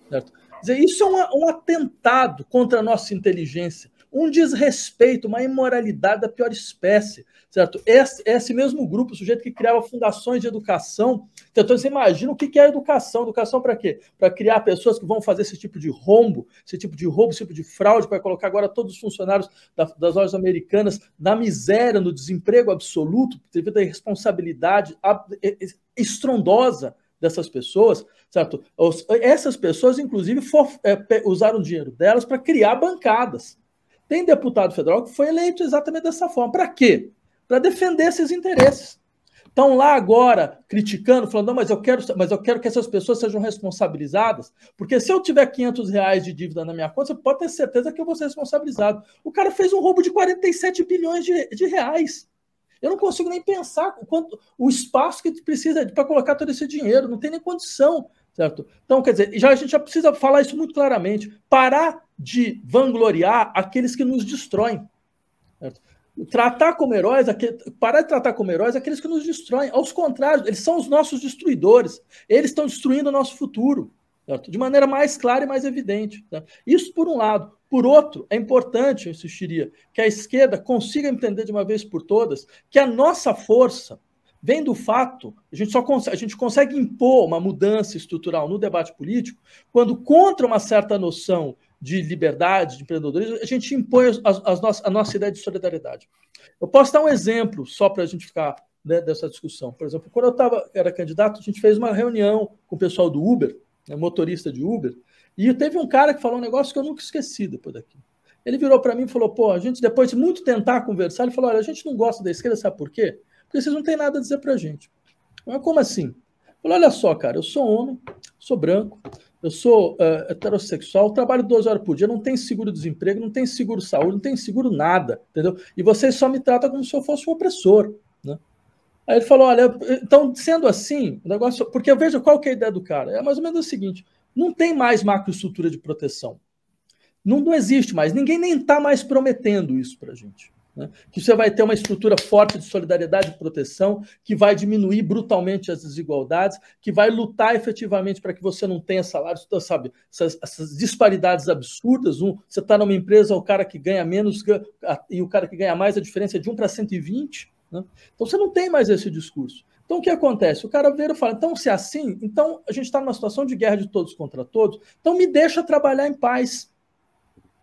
Certo? Quer dizer, isso é um atentado contra a nossa inteligência, um desrespeito, uma imoralidade da pior espécie, certo? Esse mesmo grupo, o sujeito que criava fundações de educação, então você imagina o que é educação? Educação para quê? Para criar pessoas que vão fazer esse tipo de rombo, esse tipo de fraude, para colocar agora todos os funcionários das lojas americanas na miséria, no desemprego absoluto, devido à irresponsabilidade estrondosa dessas pessoas, certo? Essas pessoas, inclusive, usaram o dinheiro delas para criar bancadas. Tem deputado federal que foi eleito exatamente dessa forma. Para quê? Para defender esses interesses. Estão lá agora criticando, falando, não, mas eu quero que essas pessoas sejam responsabilizadas, porque se eu tiver R$500 de dívida na minha conta, você pode ter certeza que eu vou ser responsabilizado. O cara fez um roubo de 47 bilhões de reais. Eu não consigo nem pensar o espaço que precisa para colocar todo esse dinheiro, não tem nem condição, certo? Então, quer dizer, a gente já precisa falar isso muito claramente, parar de vangloriar aqueles que nos destroem, certo? Parar de tratar como heróis aqueles que nos destroem. Aos contrários, eles são os nossos destruidores. Eles estão destruindo o nosso futuro, certo? De maneira mais clara e mais evidente. Tá? Isso por um lado. Por outro, é importante, eu insistiria, que a esquerda consiga entender de uma vez por todas que a nossa força vem do fato, a gente consegue impor uma mudança estrutural no debate político quando, contra uma certa noção de liberdade, de empreendedorismo, a gente impõe a nossa ideia de solidariedade. Eu posso dar um exemplo, só para a gente ficar, né, dessa discussão. Por exemplo, quando eu era candidato, a gente fez uma reunião com o pessoal do Uber, né, motorista de Uber, e teve um cara que falou um negócio que eu nunca esqueci depois daquilo. Ele virou para mim e falou, pô, a gente, depois de muito tentar conversar, ele falou, olha, a gente não gosta da esquerda, sabe por quê? Porque vocês não têm nada a dizer para a gente. Mas como assim? Eu falei, olha só, cara, eu sou homem, sou branco, eu sou heterossexual, trabalho 12 horas por dia, não tenho seguro-desemprego, não tenho seguro-saúde, não tenho seguro nada, entendeu? E vocês só me tratam como se eu fosse um opressor, né? Aí ele falou, olha, então, sendo assim, o negócio... Porque eu vejo qual que é a ideia do cara. É mais ou menos o seguinte, não tem mais macroestrutura de proteção. Não existe mais, ninguém nem está mais prometendo isso para a gente. Né? Que você vai ter uma estrutura forte de solidariedade e proteção, que vai diminuir brutalmente as desigualdades, que vai lutar efetivamente para que você não tenha salários, sabe, essas disparidades absurdas. Você está numa empresa, o cara que ganha menos e o cara que ganha mais, a diferença é de 1 para 120. Né? Então você não tem mais esse discurso. Então o que acontece? O cara vira e fala, então se é assim, então a gente está numa situação de guerra de todos contra todos, então me deixa trabalhar em paz.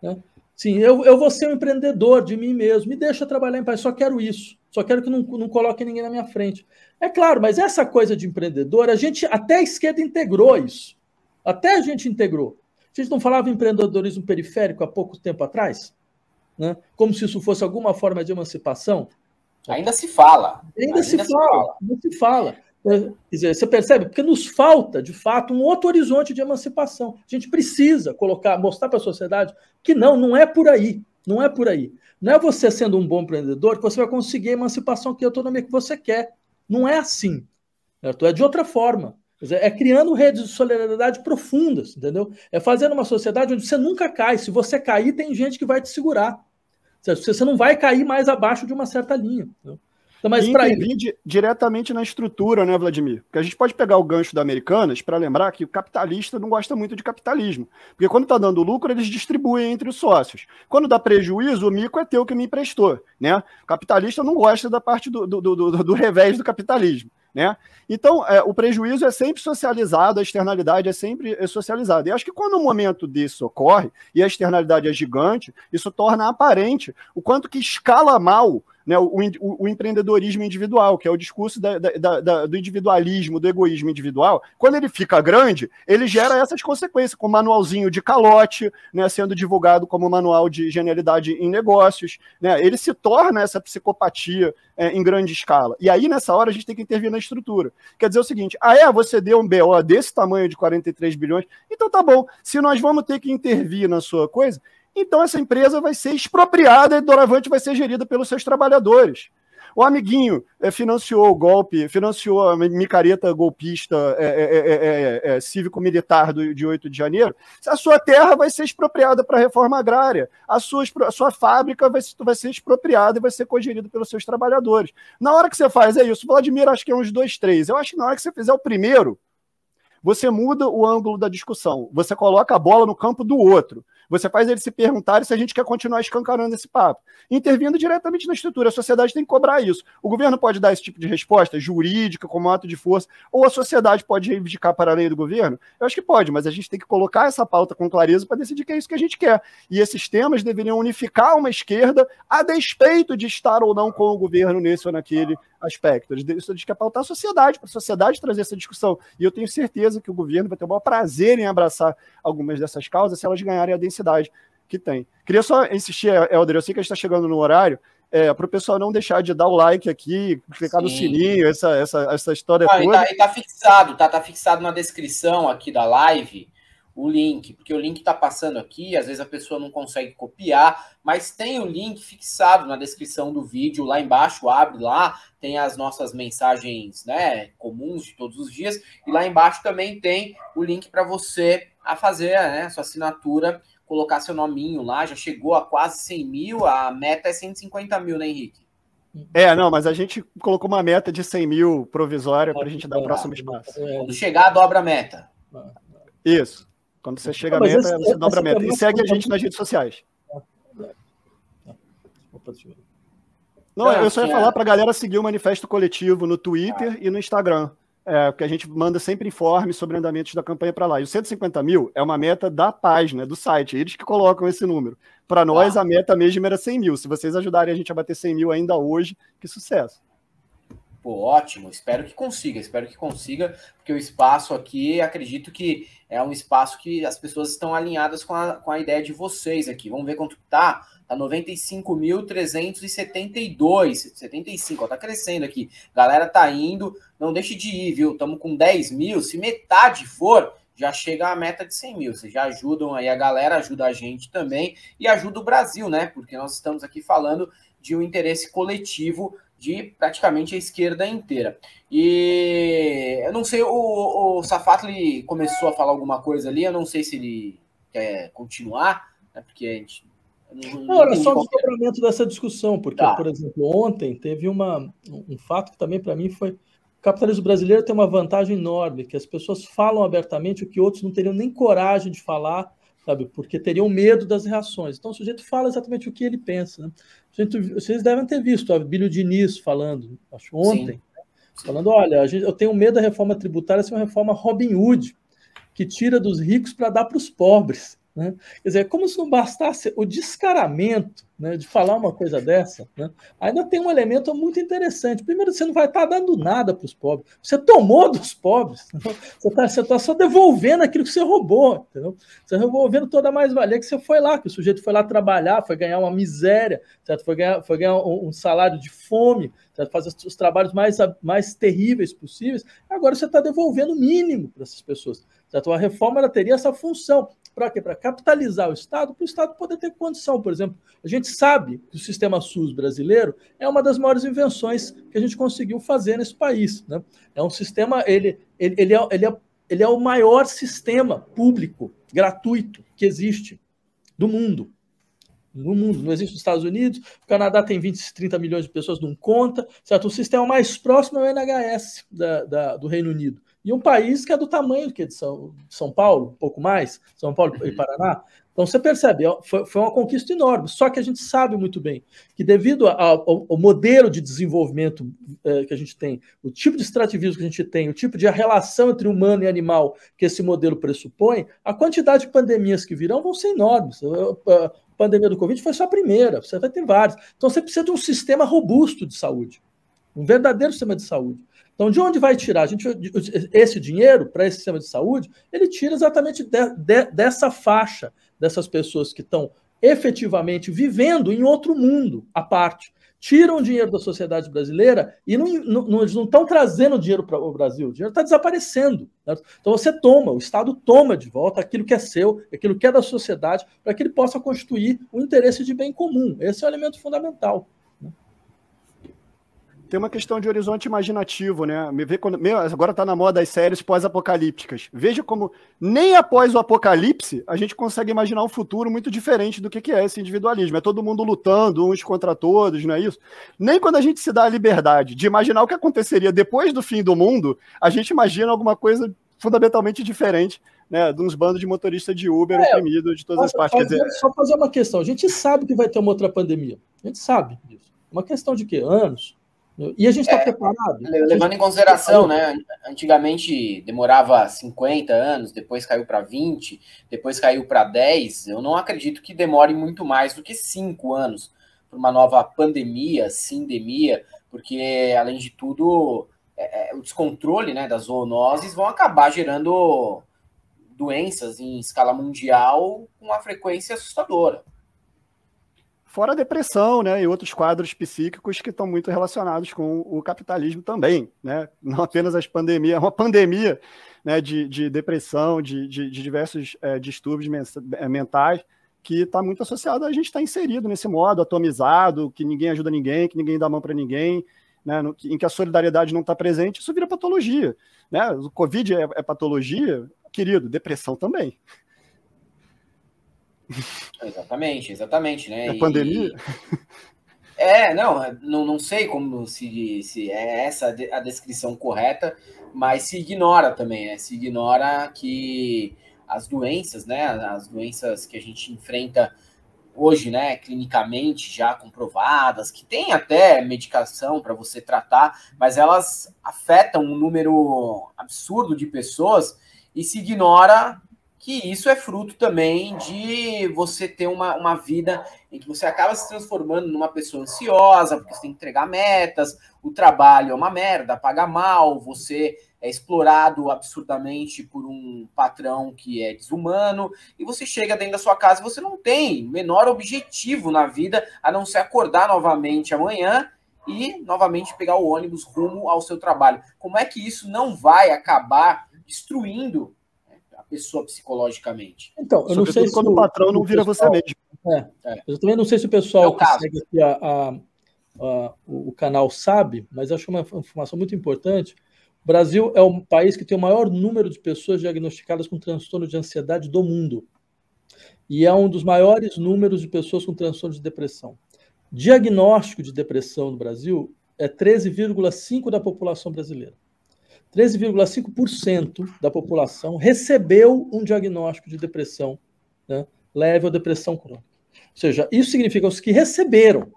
Né? Sim, eu vou ser um empreendedor de mim mesmo, me deixa trabalhar em paz, só quero isso, só quero que não coloque ninguém na minha frente. É claro, mas essa coisa de empreendedor, até a esquerda integrou isso, até a gente integrou. A gente não falava em empreendedorismo periférico há pouco tempo atrás? Né? Como se isso fosse alguma forma de emancipação? Ainda se fala. Ainda se fala. Quer dizer, você percebe? Porque nos falta, de fato, um outro horizonte de emancipação. A gente precisa mostrar para a sociedade que não é por aí. Não é por aí. Não é você sendo um bom empreendedor que você vai conseguir a emancipação e a autonomia que você quer. Não é assim. Certo? É de outra forma. Quer dizer, é criando redes de solidariedade profundas, entendeu? É fazendo uma sociedade onde você nunca cai. Se você cair, tem gente que vai te segurar. Certo? Você não vai cair mais abaixo de uma certa linha. Entendeu? Então, mas intervir diretamente na estrutura, né, Vladimir? Porque a gente pode pegar o gancho da Americanas para lembrar que o capitalista não gosta muito de capitalismo. Porque quando está dando lucro, eles distribuem entre os sócios. Quando dá prejuízo, o mico é teu que me emprestou. Né? O capitalista não gosta da parte do revés do capitalismo. Né? Então, o prejuízo é sempre socializado, a externalidade é sempre socializada. E acho que quando um momento desse ocorre, e a externalidade é gigante, isso torna aparente o quanto que escala mal, né, o empreendedorismo individual, que é o discurso do individualismo, do egoísmo individual. Quando ele fica grande, ele gera essas consequências, com o manualzinho de calote, né, sendo divulgado como manual de genialidade em negócios. Né, ele se torna essa psicopatia em grande escala. E aí, nessa hora, a gente tem que intervir na estrutura. Quer dizer o seguinte, você deu um BO desse tamanho de 43 bilhões, então tá bom, se nós vamos ter que intervir na sua coisa, então essa empresa vai ser expropriada e doravante vai ser gerida pelos seus trabalhadores. O amiguinho financiou o golpe, financiou a micareta golpista cívico-militar de 8 de janeiro, a sua terra vai ser expropriada para a reforma agrária, a sua fábrica vai ser expropriada e vai ser cogerida pelos seus trabalhadores. Na hora que você faz isso, Vladimir, acho que é uns 2, 3. Eu acho que na hora que você fizer o primeiro, você muda o ângulo da discussão, você coloca a bola no campo do outro. Você faz eles se perguntarem se a gente quer continuar escancarando esse papo. Intervindo diretamente na estrutura, a sociedade tem que cobrar isso. O governo pode dar esse tipo de resposta jurídica, como ato de força, ou a sociedade pode reivindicar para além do governo? Eu acho que pode, mas a gente tem que colocar essa pauta com clareza para decidir que é isso que a gente quer. E esses temas deveriam unificar uma esquerda a despeito de estar ou não com o governo nesse ou naquele aspecto. Isso diz que é pautar a sociedade, para a sociedade trazer essa discussão. E eu tenho certeza que o governo vai ter o maior prazer em abraçar algumas dessas causas se elas ganharem a densidade que tem. Queria só insistir, Helder, eu sei que a gente está chegando no horário, para o pessoal não deixar de dar o like aqui, clicar no sininho, essa história toda. E tá fixado, tá fixado na descrição aqui da live o link, porque o link está passando aqui, às vezes a pessoa não consegue copiar, mas tem o link fixado na descrição do vídeo, lá embaixo, abre lá, tem as nossas mensagens, né, comuns de todos os dias, e lá embaixo também tem o link para você a fazer, né, sua assinatura, colocar seu nominho lá, já chegou a quase 100 mil, a meta é 150 mil, né, Henrique? Não, mas a gente colocou uma meta de 100 mil provisória para a gente dar o próximo espaço. Quando chegar, dobra a meta. Isso. Quando você chega à meta, você dobra a meta. E segue a gente nas redes sociais. Não, eu só ia falar para a galera seguir o Manifesto Coletivo no Twitter e no Instagram. Porque a gente manda sempre informes sobre andamentos da campanha para lá. E os 150 mil é uma meta da página, do site. Eles que colocam esse número. Para nós, a meta mesmo era 100 mil. Se vocês ajudarem a gente a bater 100 mil ainda hoje, que sucesso. Pô, ótimo, espero que consiga, porque o espaço aqui, acredito que é um espaço que as pessoas estão alinhadas com a ideia de vocês aqui. Vamos ver quanto tá 95.372, 75, ó, tá crescendo aqui. Galera tá indo, não deixe de ir, viu? Estamos com 10 mil, se metade for, já chega a meta de 100 mil. Vocês já ajudam aí a galera, ajuda a gente também e ajuda o Brasil, né? Porque nós estamos aqui falando de um interesse coletivo de praticamente a esquerda inteira. E eu não sei, o Safatli começou a falar alguma coisa ali, eu não sei se ele quer continuar, né, porque a gente... Não, era só um desdobramento dessa discussão, porque, por exemplo, ontem teve um fato que também para mim foi... O capitalismo brasileiro tem uma vantagem enorme, que as pessoas falam abertamente o que outros não teriam nem coragem de falar, sabe? Porque teriam medo das reações. Então o sujeito fala exatamente o que ele pensa, né? Vocês devem ter visto a Abílio Diniz falando, acho ontem, né? Falando, olha, eu tenho medo da reforma tributária ser uma reforma Robin Hood, que tira dos ricos para dar para os pobres, né? Quer dizer, como se não bastasse o descaramento, né, de falar uma coisa dessa, né? Ainda tem um elemento muito interessante. Primeiro, você não vai estar dando nada para os pobres. Você tomou dos pobres. Você está só devolvendo aquilo que você roubou. Entendeu? Você está devolvendo toda a mais-valia que você foi lá, que o sujeito foi lá trabalhar, foi ganhar uma miséria, certo? Foi ganhar um salário de fome, certo? Fazer os trabalhos mais terríveis possíveis. Agora você está devolvendo o mínimo para essas pessoas. Certo? A reforma ela teria essa função. Para quê? Para capitalizar o Estado, para o Estado poder ter condição. Por exemplo, a gente sabe que o sistema SUS brasileiro é uma das maiores invenções que a gente conseguiu fazer nesse país, né? É um sistema, ele é o maior sistema público gratuito que existe do mundo. No mundo, não existe nos Estados Unidos, o Canadá tem 20, 30 milhões de pessoas, não conta, certo? O sistema mais próximo é o NHS do Reino Unido. E um país que é do tamanho que é de São Paulo, um pouco mais, São Paulo e Paraná. Então você percebe, foi uma conquista enorme. Só que a gente sabe muito bem que devido ao modelo de desenvolvimento que a gente tem, o tipo de extrativismo que a gente tem, o tipo de relação entre humano e animal que esse modelo pressupõe, a quantidade de pandemias que virão vão ser enormes. A pandemia do Covid foi só a primeira, você vai ter várias. Então você precisa de um sistema robusto de saúde, um verdadeiro sistema de saúde. Então, de onde vai tirar? Esse dinheiro para esse sistema de saúde, ele tira exatamente dessa faixa, dessas pessoas que estão efetivamente vivendo em outro mundo à parte. Tiram o dinheiro da sociedade brasileira e eles não estão trazendo dinheiro para o Brasil. O dinheiro está desaparecendo. Certo? Então, o Estado toma de volta aquilo que é seu, aquilo que é da sociedade, para que ele possa constituir um interesse de bem comum. Esse é o elemento fundamental. Tem uma questão de horizonte imaginativo, né? Agora está na moda as séries pós-apocalípticas. Veja como nem após o apocalipse a gente consegue imaginar um futuro muito diferente do que é esse individualismo. É todo mundo lutando uns contra todos, não é isso? Nem quando a gente se dá a liberdade de imaginar o que aconteceria depois do fim do mundo, a gente imagina alguma coisa fundamentalmente diferente, né, de uns bandos de motorista de Uber oprimido de todas as partes. Só fazer uma questão. A gente sabe que vai ter uma outra pandemia. A gente sabe disso. Uma questão de quê? Anos. E a gente está preparado? Levando em consideração, né? Antigamente demorava 50 anos, depois caiu para 20, depois caiu para 10. Eu não acredito que demore muito mais do que 5 anos para uma nova pandemia, sindemia, porque, além de tudo, o descontrole, né, das zoonoses vão acabar gerando doenças em escala mundial com uma frequência assustadora. Fora a depressão, né, e outros quadros psíquicos que estão muito relacionados com o capitalismo também, né? Não apenas as pandemias, é uma pandemia, né, de depressão, de diversos distúrbios mentais, que está muito associado a gente estar inserido nesse modo atomizado, que ninguém ajuda ninguém, que ninguém dá a mão para ninguém, né, em que a solidariedade não está presente, isso vira patologia, né? O Covid é patologia, querido, depressão também. Exatamente, né? É pandemia? Não sei como se é essa a descrição correta, mas se ignora também, né? Se ignora que as doenças, né? As doenças que a gente enfrenta hoje, né? Clinicamente já comprovadas, que tem até medicação para você tratar, mas elas afetam um número absurdo de pessoas e se ignora que isso é fruto também de você ter uma vida em que você acaba se transformando numa pessoa ansiosa, porque você tem que entregar metas, o trabalho é uma merda, paga mal, você é explorado absurdamente por um patrão que é desumano, e você chega dentro da sua casa e você não tem o menor objetivo na vida, a não ser acordar novamente amanhã e novamente pegar o ônibus rumo ao seu trabalho. Como é que isso não vai acabar destruindo a pessoa psicologicamente? Então, eu não sei se quando o patrão não vira você mesmo. Eu também não sei se o pessoal que segue aqui o canal sabe, mas acho uma informação muito importante. O Brasil é o país que tem o maior número de pessoas diagnosticadas com transtorno de ansiedade do mundo. E é um dos maiores números de pessoas com transtorno de depressão. Diagnóstico de depressão no Brasil é 13,5% da população brasileira. 13,5% da população recebeu um diagnóstico de depressão, né, leve ou depressão crônica. Ou seja, isso significa os que receberam.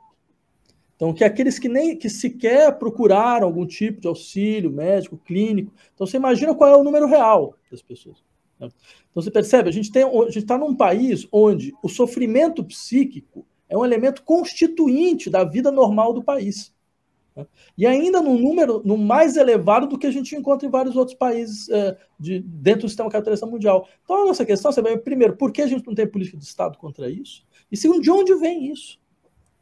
Então, que aqueles que sequer procuraram algum tipo de auxílio médico, clínico. Então, você imagina qual é o número real das pessoas. Né? Então, você percebe, a gente está num país onde o sofrimento psíquico é um elemento constituinte da vida normal do país. Né? E ainda num número mais elevado do que a gente encontra em vários outros países dentro do sistema capitalista mundial. Então, a nossa questão é, primeiro, por que a gente não tem política de Estado contra isso? E segundo, de onde vem isso?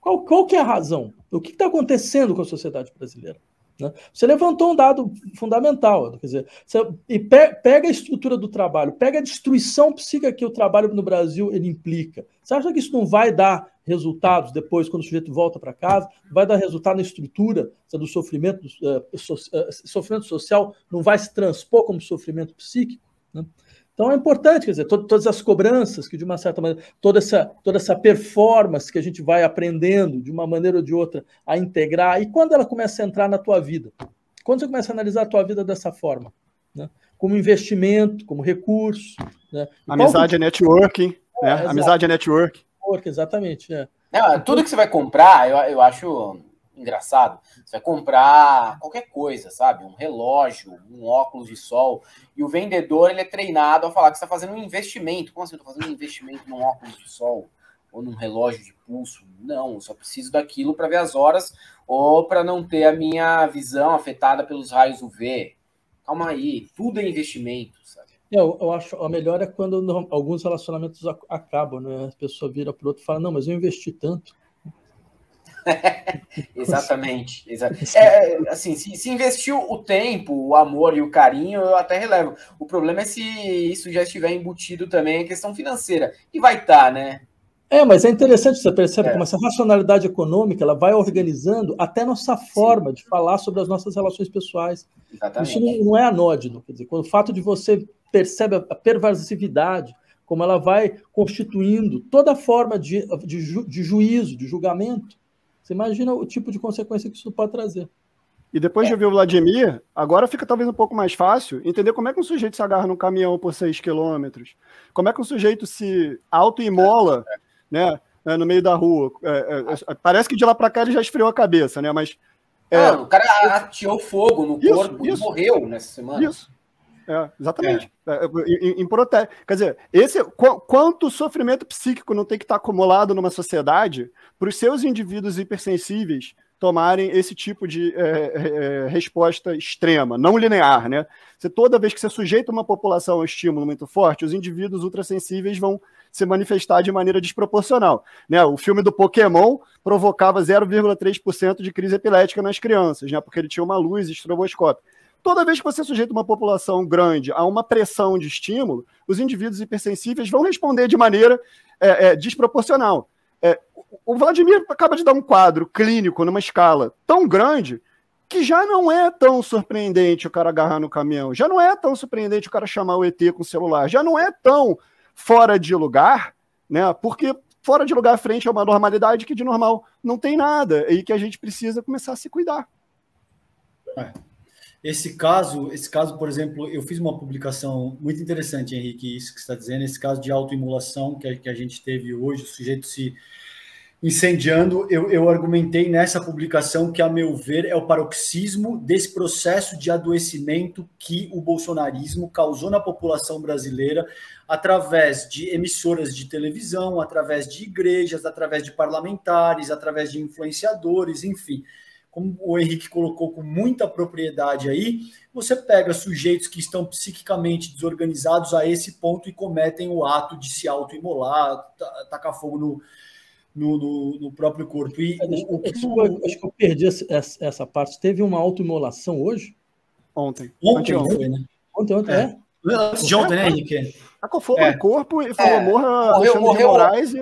Qual que é a razão? O que está acontecendo com a sociedade brasileira? Né? Você levantou um dado fundamental, quer dizer, pega a estrutura do trabalho, pega a destruição psíquica que o trabalho no Brasil ele implica. Você acha que isso não vai dar resultados depois, quando o sujeito volta para casa? Vai dar resultado na estrutura do sofrimento, sofrimento social, não vai se transpor como sofrimento psíquico? Né? Então é importante, quer dizer, todas as cobranças, que de uma certa maneira, toda essa performance que a gente vai aprendendo de uma maneira ou de outra a integrar, e quando ela começa a entrar na tua vida? Quando você começa a analisar a tua vida dessa forma? Né? Como investimento, como recurso. Né? Amizade é networking. Né? Amizade é networking. Exatamente. Tudo que você vai comprar, eu acho engraçado. Você vai comprar qualquer coisa, sabe? Um relógio, um óculos de sol, e o vendedor ele é treinado a falar que você está fazendo um investimento. Como assim? Eu estou fazendo um investimento num óculos de sol ou num relógio de pulso? Não, eu só preciso daquilo para ver as horas ou para não ter a minha visão afetada pelos raios UV. Calma aí, tudo é investimento, sabe? Eu acho a melhor é quando alguns relacionamentos acabam, né? A pessoa vira para o outro e fala, não, mas eu investi tanto. Exatamente. Assim, se investiu o tempo, o amor e o carinho, eu até relevo. O problema é se isso já estiver embutido também em questão financeira. E vai estar, né? Mas é interessante, você percebe como essa racionalidade econômica ela vai organizando até nossa forma de falar sobre as nossas relações pessoais. Exatamente. Isso não é anódino. Quer dizer, quando o fato de você percebe a pervasividade, como ela vai constituindo toda forma de juízo, de julgamento, você imagina o tipo de consequência que isso pode trazer. E depois de ouvir o Vladimir, agora fica talvez um pouco mais fácil entender como é que um sujeito se agarra num caminhão por 6 quilômetros, como é que um sujeito se auto-imola, né, no meio da rua. Parece que de lá para cá ele já esfriou a cabeça, né? Mas o cara atirou fogo no corpo e morreu nessa semana. Isso. Exatamente. Em protesto. Quer dizer, quanto sofrimento psíquico não tem que estar acumulado numa sociedade para os seus indivíduos hipersensíveis tomarem esse tipo de resposta extrema, não linear, né? Toda vez que você sujeita uma população a um estímulo muito forte, os indivíduos ultrassensíveis vão se manifestar de maneira desproporcional, né? O filme do Pokémon provocava 0,3% de crise epilética nas crianças, né? Porque ele tinha uma luz estroboscópica. Toda vez que você sujeita uma população grande a uma pressão de estímulo, os indivíduos hipersensíveis vão responder de maneira desproporcional. O Vladimir acaba de dar um quadro clínico numa escala tão grande que já não é tão surpreendente o cara agarrar no caminhão, já não é tão surpreendente o cara chamar o ET com o celular, já não é tão fora de lugar, né? Porque fora de lugar frente a uma normalidade que de normal não tem nada e que a gente precisa começar a se cuidar. Esse caso, por exemplo, eu fiz uma publicação muito interessante, Henrique, isso que você está dizendo, esse caso de autoimolação que a gente teve hoje, o sujeito se incendiando, eu argumentei nessa publicação que, a meu ver, é o paroxismo desse processo de adoecimento que o bolsonarismo causou na população brasileira através de emissoras de televisão, através de igrejas, através de parlamentares, através de influenciadores, enfim. Como o Henrique colocou com muita propriedade aí, você pega sujeitos que estão psiquicamente desorganizados a esse ponto e cometem o ato de se autoimolar, tacar fogo no próprio corpo. E acho que eu perdi essa parte. Teve uma autoimolação hoje? Ontem, né? Ontem, Antes de ontem, né, Henrique? Tacou fogo no corpo e falou, morra Alexandre de Moraes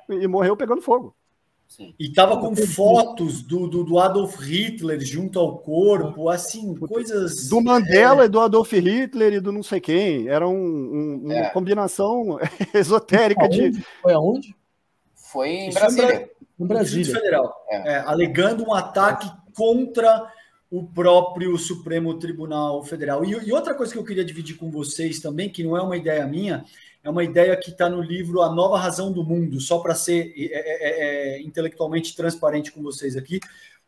e morreu pegando fogo. Sim. E estava com fotos do Adolf Hitler junto ao corpo, assim, coisas... Do Mandela e do Adolf Hitler e do não sei quem. Era uma combinação esotérica de... Foi aonde? Foi em Brasília. No Distrito Federal. Alegando um ataque contra o próprio Supremo Tribunal Federal. E outra coisa que eu queria dividir com vocês também, que não é uma ideia minha, é uma ideia que está no livro A Nova Razão do Mundo, só para ser intelectualmente transparente com vocês aqui.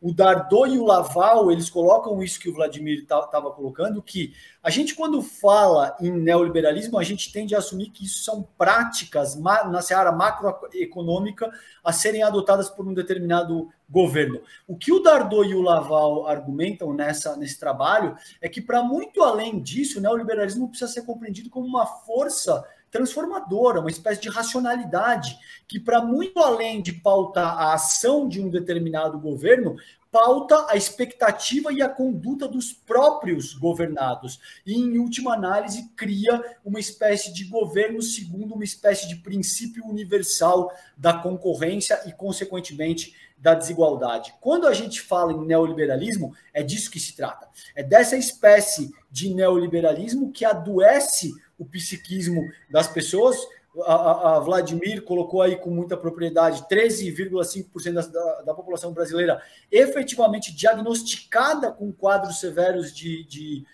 O Dardot e o Laval, eles colocam isso que o Vladimir estava colocando, que a gente, quando fala em neoliberalismo, a gente tende a assumir que isso são práticas na seara macroeconômica a serem adotadas por um determinado governo. O que o Dardot e o Laval argumentam nesse trabalho é que, para muito além disso, o neoliberalismo precisa ser compreendido como uma força transformadora, uma espécie de racionalidade que, para muito além de pautar a ação de um determinado governo, pauta a expectativa e a conduta dos próprios governados. E, em última análise, cria uma espécie de governo segundo uma espécie de princípio universal da concorrência e, consequentemente, da desigualdade. Quando a gente fala em neoliberalismo, é disso que se trata. É dessa espécie de neoliberalismo que adoece o psiquismo das pessoas. A Vladimir colocou aí com muita propriedade 13,5% da população brasileira efetivamente diagnosticada com quadros severos de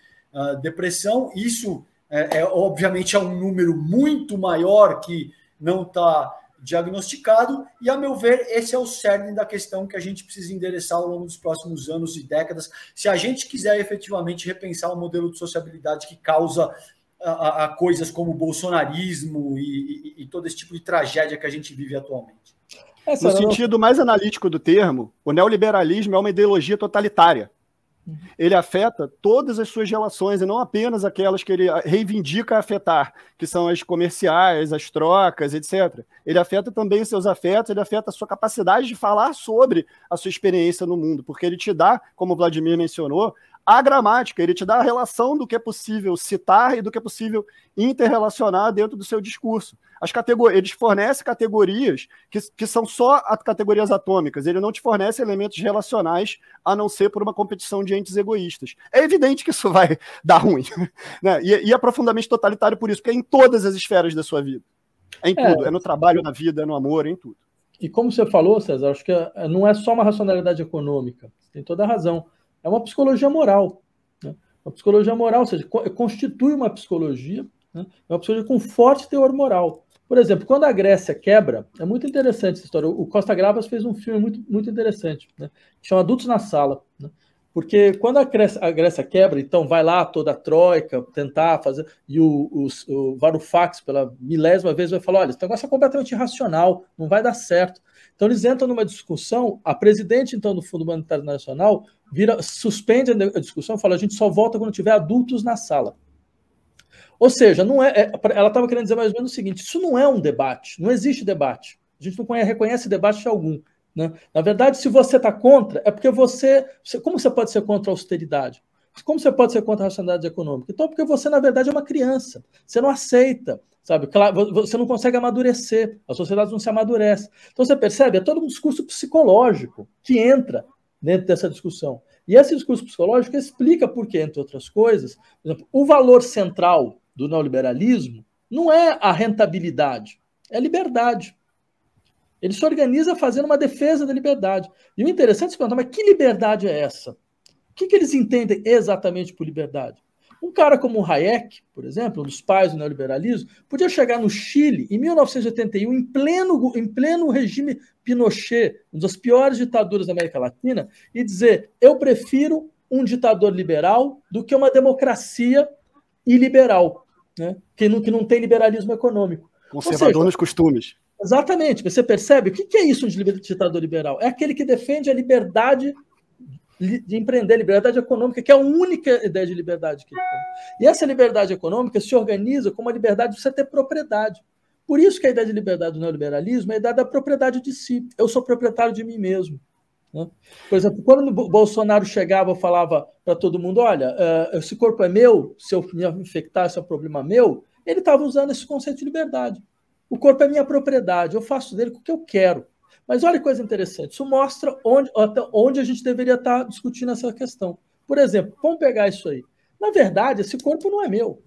depressão. Isso, obviamente, é um número muito maior que não está diagnosticado, e, a meu ver, esse é o cerne da questão que a gente precisa endereçar ao longo dos próximos anos e décadas, se a gente quiser efetivamente repensar o modelo de sociabilidade que causa a coisas como o bolsonarismo e todo esse tipo de tragédia que a gente vive atualmente. No sentido mais analítico do termo, o neoliberalismo é uma ideologia totalitária. Ele afeta todas as suas relações, e não apenas aquelas que ele reivindica afetar, que são as comerciais, as trocas, etc. Ele afeta também os seus afetos, ele afeta a sua capacidade de falar sobre a sua experiência no mundo, porque ele te dá, como o Vladimir mencionou, a gramática, ele te dá a relação do que é possível citar e do que é possível interrelacionar dentro do seu discurso. Eles fornecem categorias que são só categorias atômicas, ele não te fornece elementos relacionais a não ser por uma competição de entes egoístas. É evidente que isso vai dar ruim, né? E é profundamente totalitário por isso, porque é em todas as esferas da sua vida. É em tudo, é no trabalho, na vida, é no amor, é em tudo. E como você falou, César, acho que não é só uma racionalidade econômica, você tem toda a razão. É uma psicologia moral, né? Uma psicologia moral, ou seja, constitui uma psicologia, né? É uma psicologia com forte teor moral. Por exemplo, quando a Grécia quebra, é muito interessante essa história. O Costa Gravas fez um filme muito, muito interessante, né? Que chama Adultos na Sala, né? Porque quando a Grécia quebra, então vai lá toda a Troika tentar fazer, e o Varoufakis, pela milésima vez, vai falar, olha, esse negócio é completamente irracional, não vai dar certo. Então eles entram numa discussão, a presidente, então, do Fundo Monetário Internacional suspende a discussão e fala, a gente só volta quando tiver adultos na sala. Ou seja, ela estava querendo dizer mais ou menos o seguinte, isso não é um debate, não existe debate. A gente não reconhece debate algum. Né? Na verdade, se você está contra, é porque como você pode ser contra a austeridade? Como você pode ser contra a racionalidade econômica? Então, porque você, na verdade, é uma criança. Você não aceita, sabe? Você não consegue amadurecer. A sociedade não se amadurece. Então, você percebe? É todo um discurso psicológico que entra dentro dessa discussão. E esse discurso psicológico explica por que, entre outras coisas, por exemplo, o valor central do neoliberalismo não é a rentabilidade, é a liberdade. Ele se organiza fazendo uma defesa da liberdade. E o interessante é se perguntar, mas que liberdade é essa? O que eles entendem exatamente por liberdade? Um cara como o Hayek, por exemplo, um dos pais do neoliberalismo, podia chegar no Chile, em 1981, em pleno regime Pinochet, uma das piores ditaduras da América Latina, e dizer, eu prefiro um ditador liberal do que uma democracia iliberal, né? que não tem liberalismo econômico. Conservador nos costumes. Exatamente. Você percebe? O que é isso de ditador liberal? É aquele que defende a liberdade de empreender, liberdade econômica, que é a única ideia de liberdade que ele tem. E essa liberdade econômica se organiza como a liberdade de você ter propriedade. Por isso que a ideia de liberdade do neoliberalismo é a ideia da propriedade de si. Eu sou proprietário de mim mesmo. Né? Por exemplo, quando o Bolsonaro chegava e falava para todo mundo, olha, esse corpo é meu, se eu me infectar, esse é um problema meu, ele estava usando esse conceito de liberdade. O corpo é minha propriedade, eu faço dele o que eu quero. Mas olha que coisa interessante, isso mostra onde a gente deveria estar discutindo essa questão. Por exemplo, vamos pegar isso aí. Na verdade, esse corpo não é meu.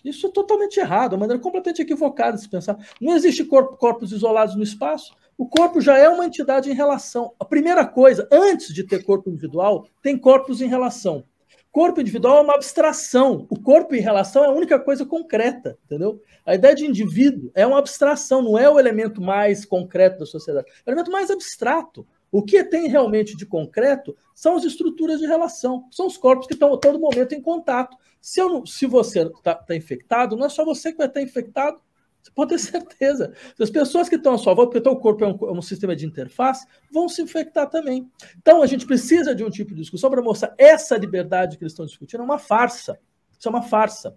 Isso é totalmente errado, uma maneira completamente equivocada de se pensar. Não existe corpos isolados no espaço. O corpo já é uma entidade em relação. A primeira coisa, antes de ter corpo individual, tem corpos em relação. Corpo individual é uma abstração. O corpo em relação é a única coisa concreta, entendeu? A ideia de indivíduo é uma abstração, não é o elemento mais concreto da sociedade. É o elemento mais abstrato. O que tem realmente de concreto são as estruturas de relação. São os corpos que estão a todo momento em contato. Se você está infectado, não é só você que vai estar infectado. Você pode ter certeza. As pessoas que estão à sua volta, porque o teu corpo é um sistema de interface, vão se infectar também. Então, a gente precisa de um tipo de discussão para mostrar essa liberdade que eles estão discutindo é uma farsa. Isso é uma farsa.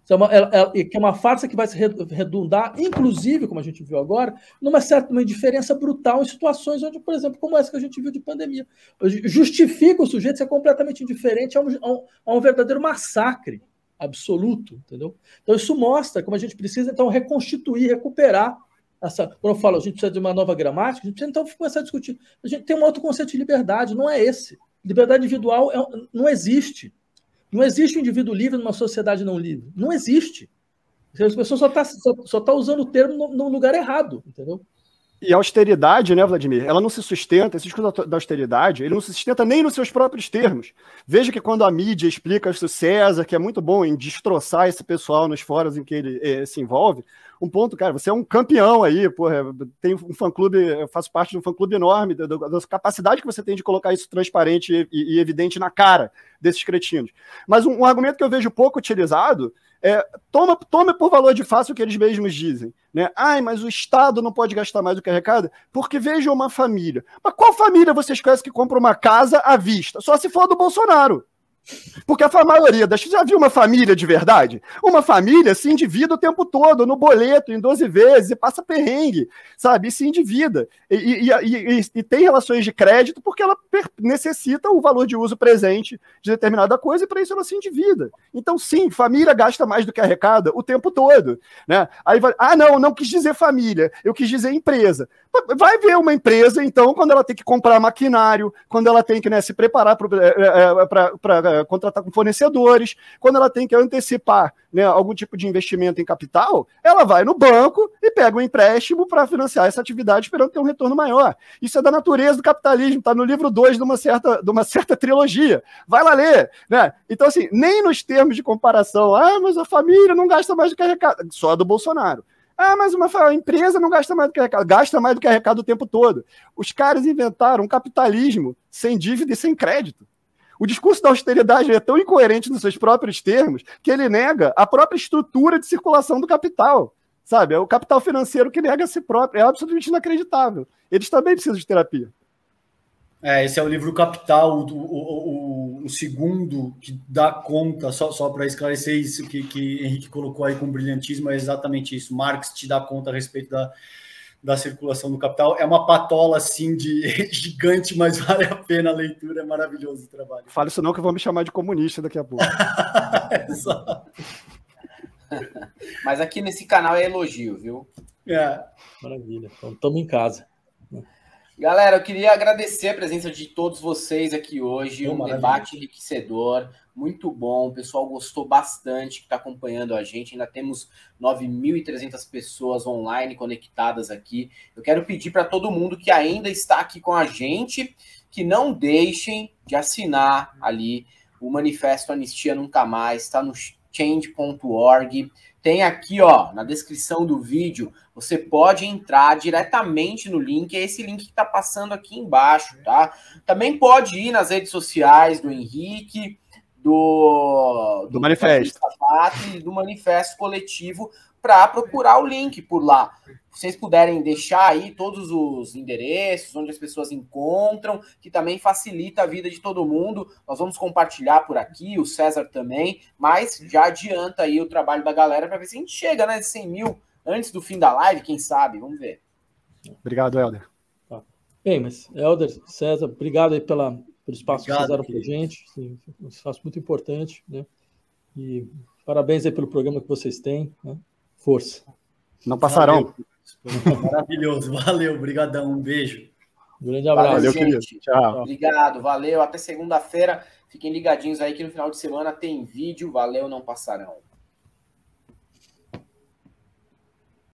Que é uma farsa que vai se redundar, inclusive, como a gente viu agora, uma indiferença brutal em situações onde, por exemplo, como essa que a gente viu de pandemia. Justifica o sujeito ser completamente indiferente a um verdadeiro massacre absoluto, entendeu? Então isso mostra como a gente precisa então reconstituir, recuperar essa. Quando eu falo a gente precisa de uma nova gramática, a gente precisa então começar a discutir. A gente tem um outro conceito de liberdade, não é esse. Liberdade individual não existe. Não existe um indivíduo livre numa sociedade não livre. Não existe. As pessoas só estão usando o termo no lugar errado, entendeu? E a austeridade, né, Vladimir? Ela não se sustenta, esse discurso da austeridade, ele não se sustenta nem nos seus próprios termos. Veja que quando a mídia explica isso, César, que é muito bom em destroçar esse pessoal nos fóruns em que ele se envolve, um ponto, cara, você é um campeão aí, porra, tem um fã-clube, eu faço parte de um fã-clube enorme, da capacidade que você tem de colocar isso transparente e evidente na cara desses cretinos. Mas um argumento que eu vejo pouco utilizado toma por valor de fácil o que eles mesmos dizem. Né? Mas o Estado não pode gastar mais do que arrecada, porque veja uma família. Mas qual família vocês conhecem que compra uma casa à vista? Só se for do Bolsonaro. Porque a maioria das... Já viu uma família de verdade? Uma família se endivida o tempo todo, no boleto, em 12 vezes, e passa perrengue, sabe? E se endivida. E tem relações de crédito porque ela necessita o valor de uso presente de determinada coisa, e para isso ela se endivida. Então, sim, família gasta mais do que arrecada o tempo todo. Né? Aí vai... não quis dizer família, eu quis dizer empresa. Vai ver uma empresa, então, quando ela tem que comprar maquinário, quando ela tem que se preparar para contratar com fornecedores, quando ela tem que antecipar, né, algum tipo de investimento em capital, ela vai no banco e pega um empréstimo para financiar essa atividade esperando ter um retorno maior. Isso é da natureza do capitalismo, está no livro 2 de uma certa trilogia. Vai lá ler. Né? Então, assim, nem nos termos de comparação, mas a família não gasta mais do que arrecada, só a do Bolsonaro. Mas uma empresa não gasta mais do que arrecada. Gasta mais do que arrecada o tempo todo. Os caras inventaram um capitalismo sem dívida e sem crédito. O discurso da austeridade é tão incoerente nos seus próprios termos que ele nega a própria estrutura de circulação do capital. Sabe? É o capital financeiro que nega a si próprio. É absolutamente inacreditável. Eles também precisam de terapia. Esse é o livro Capital, o segundo que dá conta, só para esclarecer isso que Henrique colocou aí com brilhantismo, é exatamente isso. Marx te dá conta a respeito da circulação do capital. É uma patola, assim, de gigante, mas vale a pena a leitura, é maravilhoso o trabalho. Fala isso não que vão me chamar de comunista daqui a pouco. Exato. Mas aqui nesse canal é elogio, viu? Maravilha. Então, estamos em casa. Galera, eu queria agradecer a presença de todos vocês aqui hoje. Debate enriquecedor, muito bom. O pessoal gostou bastante que está acompanhando a gente. Ainda temos 9.300 pessoas online conectadas aqui. Eu quero pedir para todo mundo que ainda está aqui com a gente que não deixem de assinar ali o Manifesto Anistia Nunca Mais. Está no change.org. Tem aqui, ó, na descrição do vídeo, você pode entrar diretamente no link, é esse link que tá passando aqui embaixo, tá? Também pode ir nas redes sociais do Henrique, do Manifesto. Do Manifesto Coletivo, para procurar o link por lá. Se vocês puderem deixar aí todos os endereços, onde as pessoas encontram, que também facilita a vida de todo mundo. Nós vamos compartilhar por aqui, o César também, mas já adianta aí o trabalho da galera para ver se a gente chega, né, 100 mil antes do fim da live, quem sabe? Vamos ver. Obrigado, Helder. Tá. Bem, mas Helder, César, obrigado aí pelo espaço que vocês deram para a gente. Sim, um espaço muito importante, né? E parabéns aí pelo programa que vocês têm, né? Força. Não passarão. Valeu. Maravilhoso. Valeu. Obrigadão. Um beijo. Um grande abraço. Valeu, querido. Tchau. Obrigado. Valeu. Até segunda-feira. Fiquem ligadinhos aí que no final de semana tem vídeo. Valeu, não passarão.